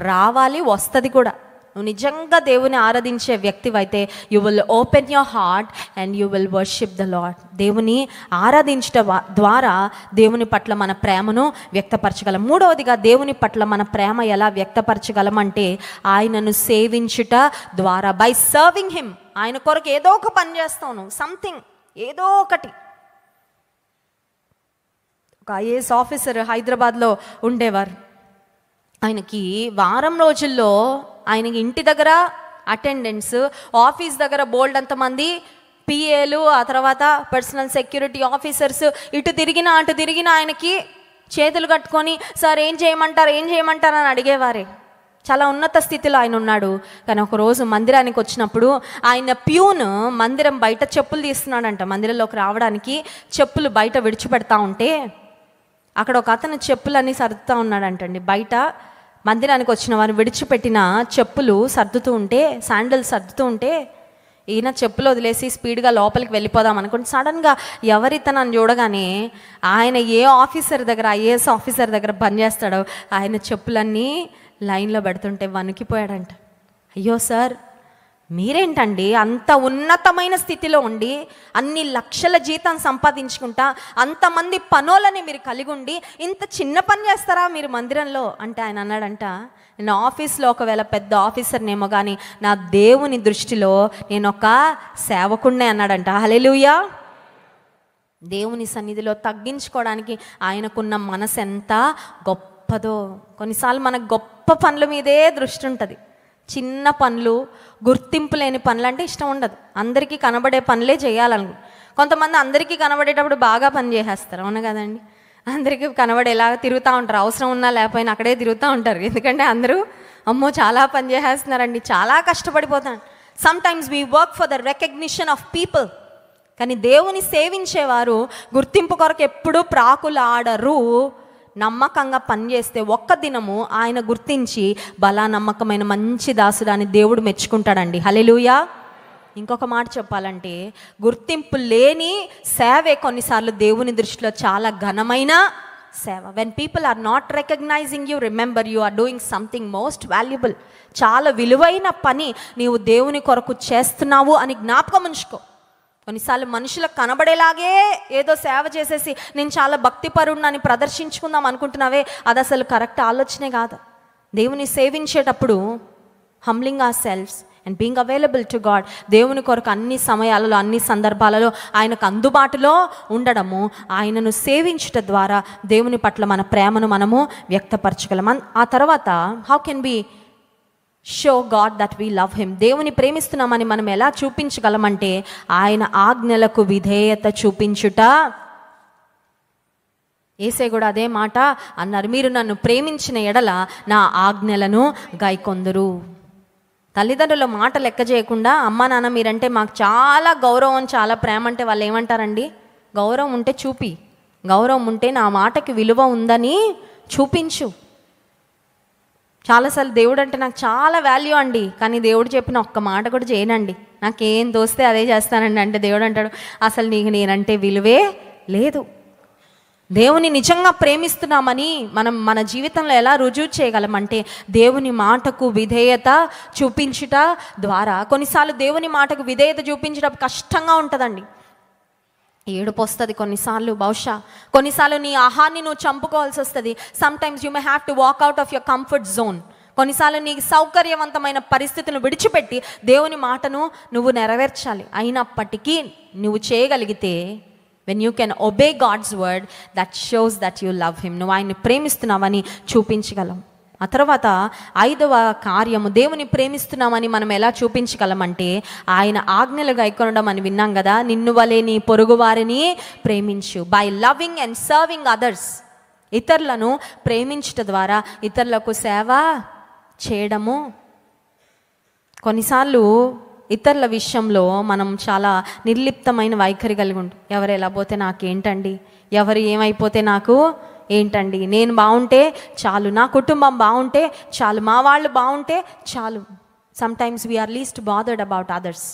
రావాలి, వస్తుంది కూడా. నువ్వు నిజంగా దేవుని ఆరాధించే వ్యక్తివైతే you will open your heart and you will worship the Lord. దేవుని ఆరాధించడం ద్వారా దేవుని పట్ల మన ప్రేమను వ్యక్తపరచగలం. మూడవదిగా దేవుని పట్ల మన ప్రేమ ఎలా వ్యక్తపరచగలమంటే ఆయనను సేవించుట ద్వారా, బై సర్వింగ్ హిమ్. ఆయన కొరకు ఏదో ఒక పని చేస్తాను, సంథింగ్, ఏదో ఒకటి. ఒక ఐఏఎస్ ఆఫీసర్ హైదరాబాద్లో ఉండేవారు. ఆయనకి వారం రోజుల్లో ఆయనకి ఇంటి దగ్గర అటెండెన్స్, ఆఫీస్ దగ్గర బోల్డ్ అంతమంది పిఏలు, ఆ తర్వాత పర్సనల్ సెక్యూరిటీ ఆఫీసర్స్, ఇటు తిరిగినా అటు తిరిగినా ఆయనకి చేతులు కట్టుకొని సార్ ఏం చేయమంటారు అని అడిగేవారే. చాలా ఉన్నత స్థితిలో ఆయన ఉన్నాడు. కానీ ఒకరోజు మందిరానికి వచ్చినప్పుడు ఆయన ప్యూన్ మందిరం బయట చెప్పులు తీస్తున్నాడంట. మందిరంలోకి రావడానికి చెప్పులు బయట విడిచిపెడతా ఉంటే అక్కడ ఒక అతను చెప్పులన్నీ సర్దుతూ ఉన్నాడంటండి. బయట మందిరానికి వచ్చిన వారు విడిచిపెట్టిన చెప్పులు సర్దుతూ ఉంటే, శాండల్స్ సర్దుతూ ఉంటే ఈయన చెప్పులు వదిలేసి స్పీడ్గా లోపలికి వెళ్ళిపోదాం అనుకుంటే సడన్గా ఎవరితనని చూడగానే ఆయన ఏ ఆఫీసర్ దగ్గర, ఐఏఎస్ ఆఫీసర్ దగ్గర పనిచేస్తాడో ఆయన చెప్పులన్నీ లైన్లో పెడుతుంటే వణికిపోయాడంట. అయ్యో సార్, మీరేంటండి అంత ఉన్నతమైన స్థితిలో ఉండి అన్ని లక్షల జీతం సంపాదించుకుంటా అంతమంది పనులని మీరు కలిగి ఉండి ఇంత చిన్న పని చేస్తారా మీరు మందిరంలో అంటే ఆయన అన్నాడంట, నేను ఆఫీస్లో ఒకవేళ పెద్ద ఆఫీసర్నేమో కానీ నా దేవుని దృష్టిలో నేను ఒక సేవకుడినే అన్నాడంట. హల్లెలూయా. దేవుని సన్నిధిలో తగ్గించుకోవడానికి ఆయనకున్న మనసు ఎంత గొప్పదో. కొన్నిసార్లు మనకు గొప్ప పనుల మీదే దృష్టి ఉంటుంది. చిన్న పనులు, గుర్తింపు లేని పనులు అంటే ఇష్టం ఉండదు. అందరికీ కనబడే పనులే చేయాలను. కొంతమంది అందరికీ కనబడేటప్పుడు బాగా పని చేసేస్తారు, అవును కదండి. అందరికీ కనబడేలాగా తిరుగుతూ ఉంటారు, అవసరం ఉన్నా లేకపోయినా అక్కడే తిరుగుతూ ఉంటారు. ఎందుకంటే అందరూ అమ్మో చాలా పని చేసేస్తున్నారండి, చాలా కష్టపడిపోతాను. Sometimes we work for the recognition of people. కానీ దేవుని సేవించేవారు గుర్తింపు కొరకు ఎప్పుడూ ప్రాకులాడరు. నమ్మకంగా పనిచేస్తే ఒక్క దినము ఆయన గుర్తించి బలా నమ్మకమైన మంచి దాసుడాన్ని దేవుడు మెచ్చుకుంటాడండి. హల్లెలూయా. ఇంకొక మాట చెప్పాలంటే గుర్తింపు లేని సేవే కొన్నిసార్లు దేవుని దృష్టిలో చాలా ఘనమైన సేవ. When people are not recognising you, remember you are doing something most valuable. చాలా విలువైన పని నీవు దేవుని కొరకు చేస్తున్నావు అని జ్ఞాపకం ఉంచుకో. కొన్నిసార్లు మనుషులకు కనబడేలాగే ఏదో సేవ చేసేసి నేను చాలా భక్తిపరుణ్ణని ప్రదర్శించుకుందాం అనుకుంటున్నావే, అది అసలు కరెక్ట్ ఆలోచనే కాదు. దేవుని సేవించేటప్పుడు humbling our selfs and being available to God, దేవుని కొరకు అన్ని సమయాలలో అన్ని సందర్భాలలో ఆయనకు అందుబాటులో ఉండడము, ఆయనను సేవించుట ద్వారా దేవుని పట్ల మన ప్రేమను మనము వ్యక్తపరచగలం. ఆ తర్వాత how can be show God that we love him. దేవుని ప్రేమిస్తున్నామని మనం ఎలా చూపించగలమంటే ఆయన ఆజ్ఞలకు విధేయత చూపించుట. యేసే కూడా అదే మాట అన్నారు, మీరు నన్ను ప్రేమించిన ఎడల నా ఆజ్ఞలను గైకొందురు. తల్లిదండ్రుల మాట లెక్క చేయకుండా అమ్మా నాన్న మీరంటే మాకు చాలా గౌరవం, చాలా ప్రేమ అంటే వాళ్ళు ఏమంటారండి? గౌరవం ఉంటే చూపి, గౌరవం ఉంటే నా మాటకి విలువ ఉందని చూపించు. చాలాసార్లు దేవుడు అంటే నాకు చాలా వాల్యూ అండి, కానీ దేవుడు చెప్పిన ఒక్క మాట కూడా చేయనండి, నాకేం తోస్తే అదే చేస్తానండి అంటే దేవుడు అంటాడు అసలు నీకు నేనంటే విలువే లేదు. దేవుని నిజంగా ప్రేమిస్తున్నామని మనం మన జీవితంలో ఎలా రుజువు చేయగలమంటే దేవుని మాటకు విధేయత చూపించుట ద్వారా. కొన్నిసార్లు దేవుని మాటకు విధేయత చూపించడం కష్టంగా ఉంటుందండి, ఏడుపు వస్తుంది కొన్నిసార్లు, బహుశా కొన్నిసార్లు నీ ఆహాన్ని నువ్వు చంపుకోవాల్సి వస్తుంది. Sometimes you may have to walk out of your comfort zone. కొన్నిసార్లు నీకు సౌకర్యవంతమైన పరిస్థితులను విడిచిపెట్టి దేవుని మాటను నువ్వు నెరవేర్చాలి. అయినప్పటికీ నువ్వు చేయగలిగితే when you can obey god's word that shows that you love him, నువ్వు ఆయన్ని ప్రేమిస్తున్నావని చూపించగలం. ఆ తర్వాత 5వ కార్యము, దేవుని ప్రేమిస్తున్నామని మనం ఎలా చూపించగలమంటే ఆయన ఆజ్ఞలు గైకొనడం అని విన్నాం కదా. నిన్ను వలె నీ పొరుగు వారిని ప్రేమించు. By loving and serving others. ఇతరులను ప్రేమించుట ద్వారా ఇతరులకు సేవ చేయడము. కొన్నిసార్లు ఇతరుల విషయంలో మనం చాలా నిర్లిప్తమైన వైఖరి కలిగి ఉంటాం. ఎవరు ఎలా పోతే నాకేంటండి, ఎవరు ఏమైపోతే నాకు ఏంటండి, నేను బాగుంటే చాలు, నా కుటుంబం బాగుంటే చాలు, మా వాళ్ళు బాగుంటే చాలు. Sometimes we are least bothered about others.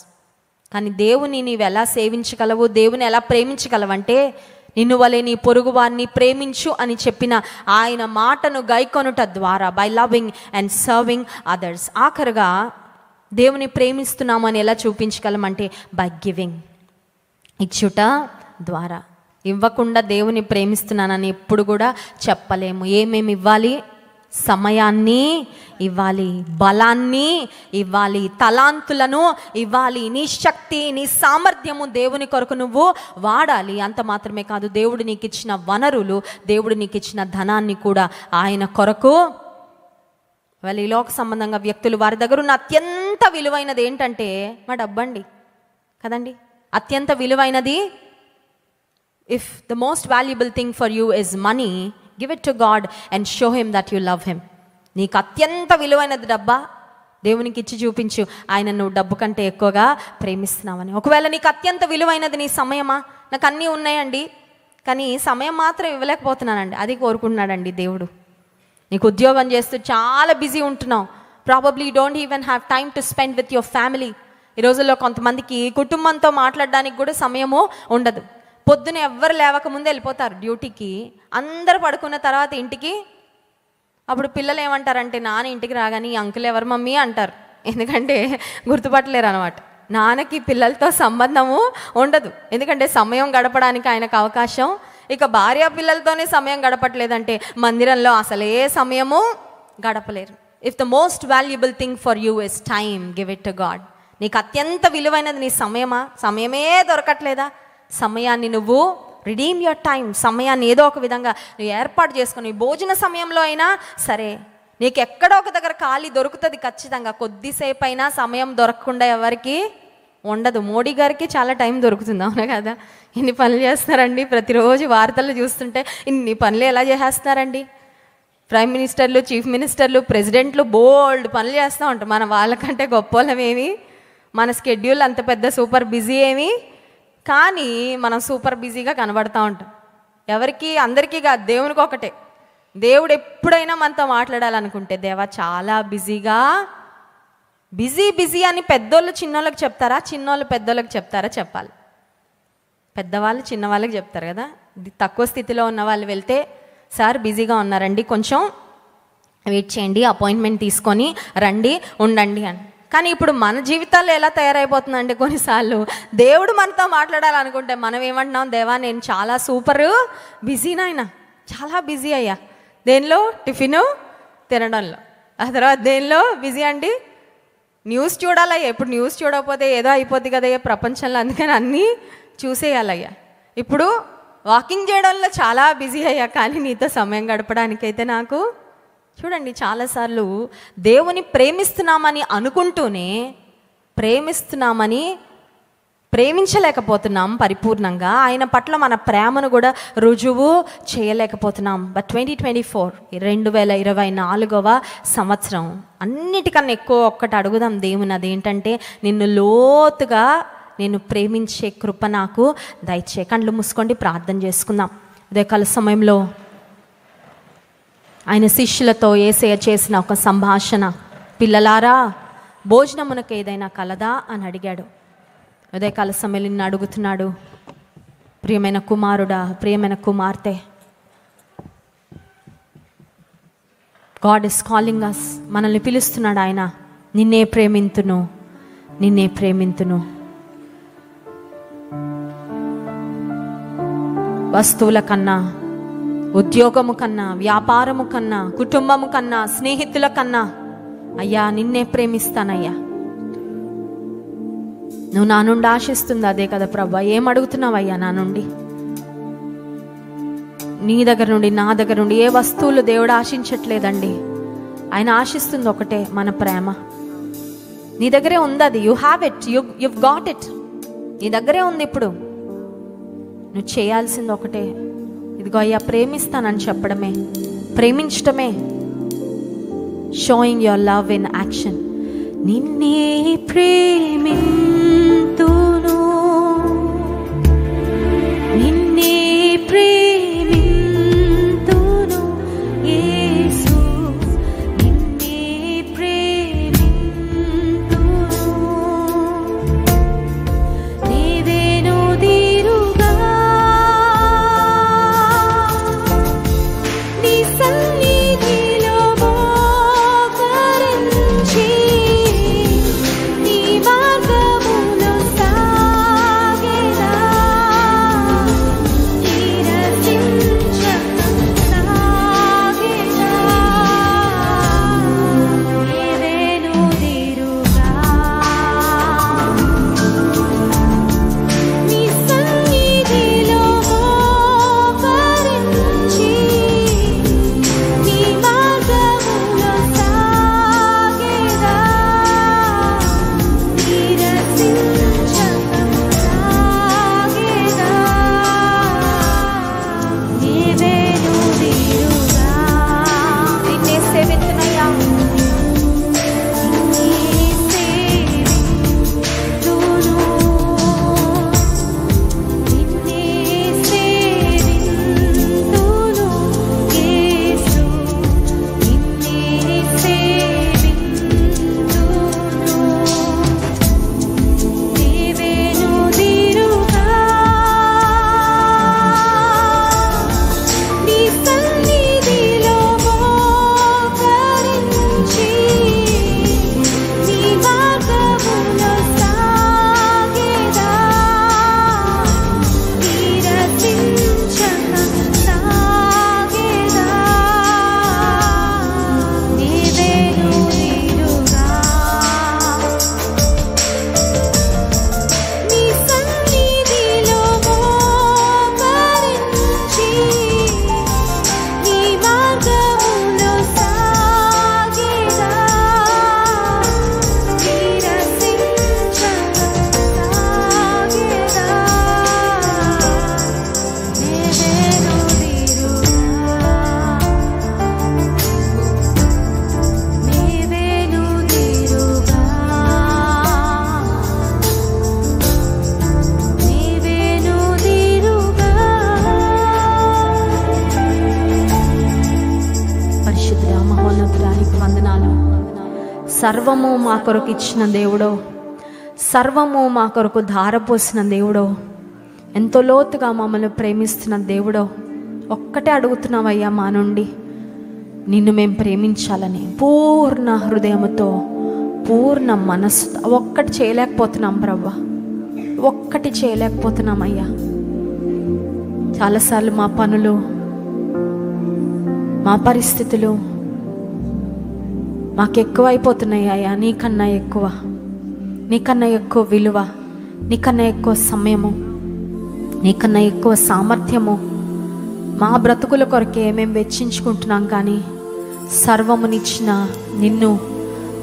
కానీ దేవుని నీవు ఎలా సేవించగలవు, దేవుని ఎలా ప్రేమించగలవంటే నిన్ను వలె నీ పొరుగు వారిని ప్రేమించు అని చెప్పిన ఆయన మాటను గైకొనుట ద్వారా, by loving and serving others. ఆఖరుగా దేవుని ప్రేమిస్తున్నామని ఎలా చూపించగలమంటే బై గివింగ్, ఇచ్చుట ద్వారా. ఇవ్వకుండా దేవుని ప్రేమిస్తున్నానని ఎప్పుడు కూడా చెప్పలేము. ఏమేమి ఇవ్వాలి? సమయాన్ని ఇవ్వాలి, బలాన్ని ఇవ్వాలి, తలాంతులను ఇవ్వాలి, నీ శక్తి నీ సామర్థ్యము దేవుని కొరకు నువ్వు వాడాలి. అంత మాత్రమే కాదు, దేవుడు నీకు ఇచ్చిన వనరులు, దేవుడు నీకు ఇచ్చిన ధనాన్ని కూడా ఆయన కొరకు. వాళ్ళు ఈ లోక సంబంధంగా వ్యక్తులు వారి దగ్గర ఉన్న అత్యంత విలువైనది ఏంటంటే మా డబ్బండి కదండి. అత్యంత విలువైనది, if the most valuable thing for you is money, give it to God and show him that you love him. నీకు అత్యంత విలువైనది డబ్బా, దేవునికి ఇచ్చి చూపించు ఆయన నువ్వు డబ్బు కంటే ఎక్కువగా ప్రేమిస్తున్నావని. ఒకవేళ నీకు అత్యంత విలువైనది నీ సమయమా, నాకు అన్నీ ఉన్నాయండి కానీ సమయం మాత్రం ఇవ్వలేకపోతున్నానండి, అది కోరుకుంటున్నాడండి దేవుడు. నీకు ఉద్యోగం చేస్తూ చాలా బిజీ ఉంటున్నావు, probably you don't even have time to spend with your family. ఈ రోజుల్లో కొంతమందికి కుటుంబంతో మాట్లాడడానికి కూడా సమయము ఉండదు. పొద్దున ఎవ్వరు లేవకముందే వెళ్ళిపోతారు డ్యూటీకి, అందరు పడుకున్న తర్వాత ఇంటికి. అప్పుడు పిల్లలు ఏమంటారంటే నాన్న ఇంటికి రాగానే ఈ అంకుల్ ఎవరు మమ్మీ అంటారు. ఎందుకంటే గుర్తుపట్టలేరు అనమాట. నాన్నకి పిల్లలతో సంబంధము ఉండదు, ఎందుకంటే సమయం గడపడానికి ఆయనకు అవకాశం. ఇక భార్య పిల్లలతోనే సమయం గడపట్లేదంటే మందిరంలో అసలే సమయము గడపలేరు. If the most valuable thing for you is time, give it to God. నీకు అత్యంత విలువైనది నీ సమయమా? సమయమే దొరకట్లేదా? సమయాన్ని నువ్వు రిడీమ్ యువర్ టైం. సమయాన్ని ఏదో ఒక విధంగా నువ్వు ఏర్పాటు చేసుకుని, భోజన సమయంలో అయినా సరే, నీకు ఎక్కడో ఒక దగ్గర ఖాళీ దొరుకుతుంది ఖచ్చితంగా. కొద్దిసేపు అయినా సమయం దొరకకుండా ఎవరికి ఉండదు. మోడీ గారికి చాలా టైం దొరుకుతుంది, అవునా కదా? ఇన్ని పనులు చేస్తున్నారండి, ప్రతిరోజు వార్తలు చూస్తుంటే ఇన్ని పనులు ఎలా చేసేస్తున్నారండి. ప్రైమ్ మినిస్టర్లు, చీఫ్ మినిస్టర్లు, ప్రెసిడెంట్లు బోల్డ్ పనులు చేస్తూ ఉంటారు. మన వాళ్ళకంటే గొప్పలమేమి, మన స్కెడ్యూల్ అంత పెద్ద సూపర్ బిజీ ఏమి, కానీ మనం సూపర్ బిజీగా కనబడుతూ ఉంటాం. ఎవరికి? అందరికీ కాదు, దేవునికి ఒకటే. దేవుడు ఎప్పుడైనా మనతో మాట్లాడాలనుకుంటే, దేవా చాలా బిజీగా, బిజీ అని పెద్దోళ్ళు చిన్నోళ్ళకి చెప్తారా? చిన్నోళ్ళు పెద్దోళ్ళకి చెప్తారా? చెప్పాలి. పెద్దవాళ్ళు చిన్నవాళ్ళకి చెప్తారు కదా. తక్కువ స్థితిలో ఉన్న వాళ్ళు వెళ్తే, సార్ బిజీగా ఉన్నారండి, కొంచెం వెయిట్ చేయండి, అపాయింట్మెంట్ తీసుకొని రండి, ఉండండి అని. కానీ ఇప్పుడు మన జీవితాల్లో ఎలా తయారైపోతుందంటే, కొన్నిసార్లు దేవుడు మనతో మాట్లాడాలనుకుంటే మనం ఏమంటున్నాం? దేవా నేను చాలా సూపర్ బిజీ నాయన, చాలా బిజీ అయ్యా. దేనిలో? టిఫిన్ తినడంలో. ఆ తర్వాత దేనిలో బిజీ అండి? న్యూస్ చూడాలయ్యా. ఇప్పుడు న్యూస్ చూడకపోతే ఏదో అయిపోద్ది కదయ్యా ప్రపంచంలో, అందుకని అన్నీ చూసేయాలయ్యా. ఇప్పుడు వాకింగ్ చేయడంలో చాలా బిజీ అయ్యా, కానీ నీతో సమయం గడపడానికైతే నాకు చూడండి, చాలాసార్లు దేవుని ప్రేమిస్తున్నామని అనుకుంటూనే ప్రేమించలేకపోతున్నాం పరిపూర్ణంగా. ఆయన పట్ల మన ప్రేమను కూడా రుజువు చేయలేకపోతున్నాం. బట్ 2024 2024వ సంవత్సరం అన్నిటికన్నా ఎక్కువ ఒక్కటి అడుగుదాం దేవుని, అదేంటంటే నిన్ను లోతుగా నేను ప్రేమించే కృప నాకు దయచే. కళ్ళు మూసుకోండి, ప్రార్థన చేసుకుందాం. ఉదయకాల సమయంలో ఆయన శిష్యులతో యేసయ్య చేసిన ఒక సంభాషణ, పిల్లలారా భోజనమునకు ఏదైనా కలదా అని అడిగాడు. ఉదయకాల సమయంలో నిన్ను అడుగుతున్నాడు, ప్రియమైన కుమారుడా, ప్రియమైన కుమార్తె. గాడ్ ఇస్ కాలింగ్ అస్, మనల్ని పిలుస్తున్నాడు ఆయన. నిన్నే ప్రేమింతును, నిన్నే ప్రేమింతును. వస్తువుల కన్నా, ఉద్యోగము కన్నా, వ్యాపారము కన్నా, కుటుంబము కన్నా, స్నేహితుల కన్నా అయ్యా నిన్నే ప్రేమిస్తానయ్యా. నువ్వు నా నుండి ఆశిస్తుంది అదే కదా ప్రభా. ఏం అడుగుతున్నావయ్యా నా నుండి? నీ దగ్గర నుండి, నా దగ్గర నుండి ఏ వస్తువులు దేవుడు ఆశించట్లేదండి. ఆయన ఆశిస్తుంది ఒకటే, మన ప్రేమ. నీ దగ్గరే ఉంది అది. You have it, you got it. నీ దగ్గరే ఉంది. ఇప్పుడు నువ్వు చేయాల్సింది ఒకటే, ఇదిగో అయ్యా ప్రేమిస్తానని చెప్పడమే, ప్రేమించటమే. Showing your love in action. నిన్నే ప్రేమింతును, నిన్నే ప్రేమింతును యేసు, నిన్నే ప్రేమింతును. నీవేను దీరుగా నీ సన్నిధిలో మోకరించి, నీ మార్గము సర్వము మా కొరకు ఇచ్చిన దేవుడో, సర్వము మా కొరకు ధారపోసిన దేవుడో, ఎంతో లోతుగా మమ్మల్ని ప్రేమిస్తున్న దేవుడో, ఒక్కటే అడుగుతున్నామయ్యా మా నుండి, నిన్ను మేము ప్రేమించాలని పూర్ణ హృదయముతో, పూర్ణ మనస్సుతో. ఒక్కటి చేయలేకపోతున్నాం ప్రభా, ఒక్కటి చేయలేకపోతున్నామయ్యా. చాలాసార్లు మా పనులు, మా పరిస్థితులు మాకెక్కువైపోతున్నాయి అయ్యా. నీకన్నా ఎక్కువ, నీకన్నా ఎక్కువ విలువ, నీకన్నా ఎక్కువ సమయము, నీకన్నా ఎక్కువ సామర్థ్యము మా బ్రతుకుల కొరకే మేము వెచ్చించుకుంటున్నాం. కానీ సర్వమునిచ్చిన నిన్ను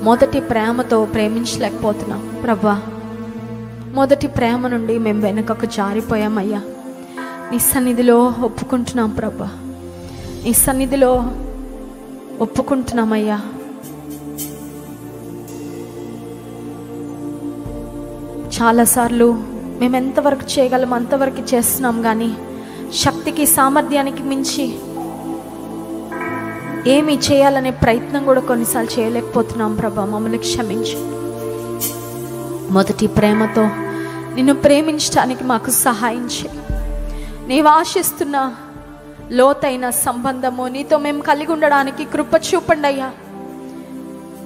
మొదటి ప్రేమతో ప్రేమించలేకపోతున్నాం ప్రభా. మొదటి ప్రేమ నుండి మేము వెనుకకు జారిపోయామయ్యా. నీ సన్నిధిలో ఒప్పుకుంటున్నాం ప్రభా, నీ సన్నిధిలో ఒప్పుకుంటున్నామయ్యా. చాలాసార్లు మేము ఎంతవరకు చేయగలం అంతవరకు చేస్తున్నాం, కానీ శక్తికి సామర్థ్యానికి మించి ఏమి చేయాలనే ప్రయత్నం కూడా కొన్నిసార్లు చేయలేకపోతున్నాం ప్రభా. మమ్మల్ని క్షమించు. మొదటి ప్రేమతో నిన్ను ప్రేమించడానికి మాకు సహాయం చేయి. నీవు ఆశిస్తున్న లోతైన సంబంధము నీతో మేము కలిగి ఉండడానికి కృప చూపండి అయ్యా.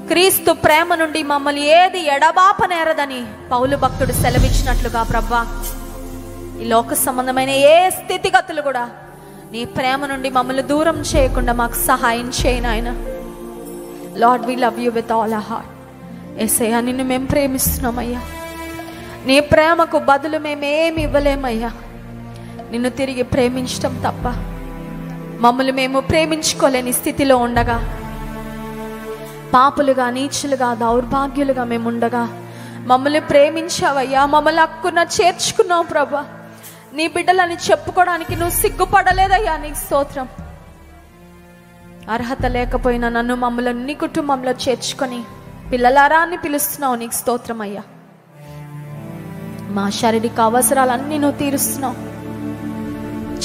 క్రీస్తు ప్రేమ నుండి మమ్మల్ని ఏది ఎడబాపనేరదని పౌలు భక్తుడు సెలవిచ్చినట్లుగా ప్రభా, ఈ లోక సంబంధమైన ఏ స్థితిగతులు కూడా నీ ప్రేమ నుండి మమ్మల్ని దూరం చేయకుండా మాకు సహాయం చేయి నాయన. Lord, we love you with all our heart. యేసయ్యా, నిన్ను మేము ప్రేమిస్తున్నామయ్యా. నీ ప్రేమకు బదులు మేమేమి ఇవ్వలేమయ్యా. నిన్ను తిరిగి ప్రేమించటం తప్ప మమ్మల్ని మేము ప్రేమించుకోలేని స్థితిలో ఉండగా, పాపులుగా, నీచులుగా, దౌర్భాగ్యులుగా మేము ఉండగా మమ్మల్ని ప్రేమించావయ్యా. మమ్మల్ని హక్కున చేర్చుకున్నావు ప్రభా. నీ బిడ్డలని చెప్పుకోవడానికి నువ్వు సిగ్గుపడలేదయ్యా. నీకు స్తోత్రం. అర్హత లేకపోయినా నన్ను, మమ్మల్ని నీ కుటుంబంలో చేర్చుకొని పిల్లలారా అని పిలుస్తున్నావు. నీకు స్తోత్రం అయ్యా. మా శారీరక అవసరాలన్నీ నువ్వు తీరుస్తున్నావు.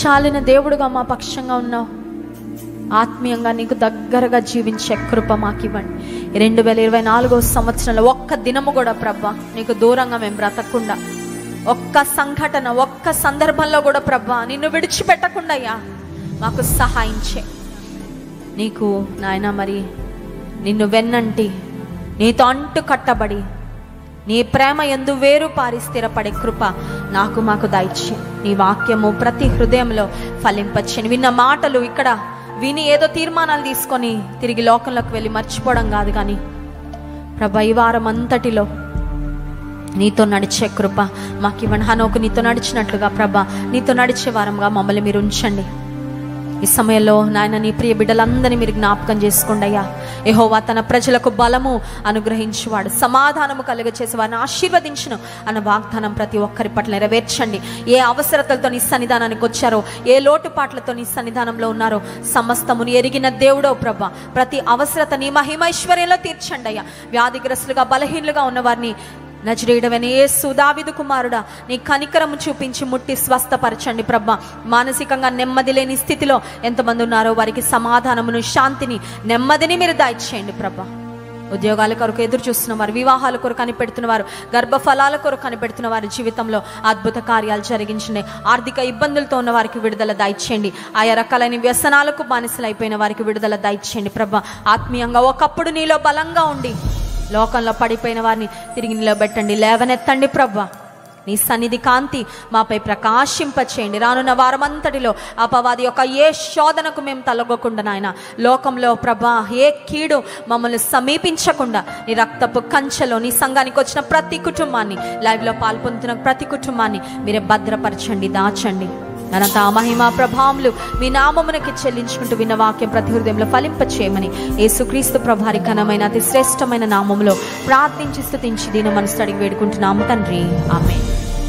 చాలిన దేవుడుగా మా పక్షంగా ఉన్నావు. ఆత్మీయంగా నీకు దగ్గరగా జీవించే కృప మాకు ఇవ్వండి. 2024 సంవత్సరంలో ఒక్క దినము కూడా ప్రభా నీకు దూరంగా మేము బ్రతకకుండా, ఒక్క సంఘటన, ఒక్క సందర్భంలో కూడా ప్రభా నిన్ను విడిచిపెట్టకుండా అయ్యా మాకు సహాయం చేయి. నీకు నాయన మరి నిన్ను వెన్నంటి, నీతో అంటు కట్టబడి, నీ ప్రేమ యందు వేరు పారి స్థిరపడే కృప మాకు దయచేయి. నీ వాక్యము ప్రతి హృదయంలో ఫలింపచేయని. విన్న మాటలు ఇక్కడ విని ఏదో తీర్మానాలు తీసుకొని తిరిగి లోకంలోకి వెళ్ళి మర్చిపోవడం కాదు, కానీ ప్రభా ఈ వారం అంతటిలో నీతో నడిచే కృప మాకు ఇవ్వండి. హనోకు నీతో నడిచినట్లుగా ప్రభా నీతో నడిచే వారంగా మమ్మల్ని మీరు ఉంచండి. ఈ సమయంలో నాయన నీ ప్రియ బిడ్డలందరినీ మీరు జ్ఞాపకం చేసుకోండి అయ్యా. యెహోవా తన ప్రజలకు బలము అనుగ్రహించువాడు, సమాధానము కలుగచేసి వారిని ఆశీర్వదించును అన్న వాగ్దానం ప్రతి ఒక్కరి పట్ల నెరవేర్చండి. ఏ అవసరతలతో నీ సన్నిధానానికి వచ్చారో, ఏ లోటుపాట్లతో నీ సన్నిధానంలో ఉన్నారో సమస్తముని ఎరిగిన దేవుడో ప్రభా, ప్రతి అవసరత నీ మహిమైశ్వర్యంలో తీర్చండి అయ్యా. వ్యాధిగ్రస్తులుగా, బలహీనులుగా ఉన్న వారిని నజరేయుడవైన యేసు, దావీదు కుమారుడా, నీ కనికరము చూపించి ముట్టి స్వస్థపరచండి ప్రభా. మానసికంగా నెమ్మది లేని స్థితిలో ఎంతమంది ఉన్నారో వారికి సమాధానమును, శాంతిని, నెమ్మదిని మీరు దయచేయండి ప్రభా. ఉద్యోగాల కొరకు ఎదురు చూస్తున్న వారు, వివాహాల కొరకు కనిపెడుతున్న వారు, గర్భఫలాల కొరకు కనిపెడుతున్న వారి జీవితంలో అద్భుత కార్యాలు జరిగించండి. ఆర్థిక ఇబ్బందులతో ఉన్న వారికి విడుదల దయచేయండి. ఆయా రకాలైన వ్యసనాలకు బానిసలు అయిపోయిన వారికి విడుదల దయచేయండి ప్రభా. ఆత్మీయంగా ఒకప్పుడు నీలో బలంగా ఉండి లోకంలో పడిపోయిన వారిని తిరిగి నిలబెట్టండి, లేవనెత్తండి ప్రభా. నీ సన్నిధి కాంతి మాపై ప్రకాశింపచేయండి. రానున్న వారమంతటిలో అపవాది యొక్క ఏ శోధనకు మేము తలగకుండా నాయన, లోకంలో ప్రభా ఏ కీడు మమ్మల్ని సమీపించకుండా నీ రక్తపు కంచెలో నీ సంఘానికి వచ్చిన ప్రతి కుటుంబాన్ని, లైవ్లో పాల్పొందుతున్న ప్రతి కుటుంబాన్ని మీరే భద్రపరచండి, దాచండి. ఘనత, మహిమ, ప్రభావములు మీ నామమునకి చెల్లించుకుంటూ విన్న వాక్యం ప్రతి హృదయంలో ఫలింపచేయమని యేసుక్రీస్తు ప్రభువారి ఘనమైన అతి శ్రేష్టమైన నామములో ప్రార్థించి స్తుతించి దీని మనసు అడిగి వేడుకుంటున్నాము తండ్రి. ఆమేన్.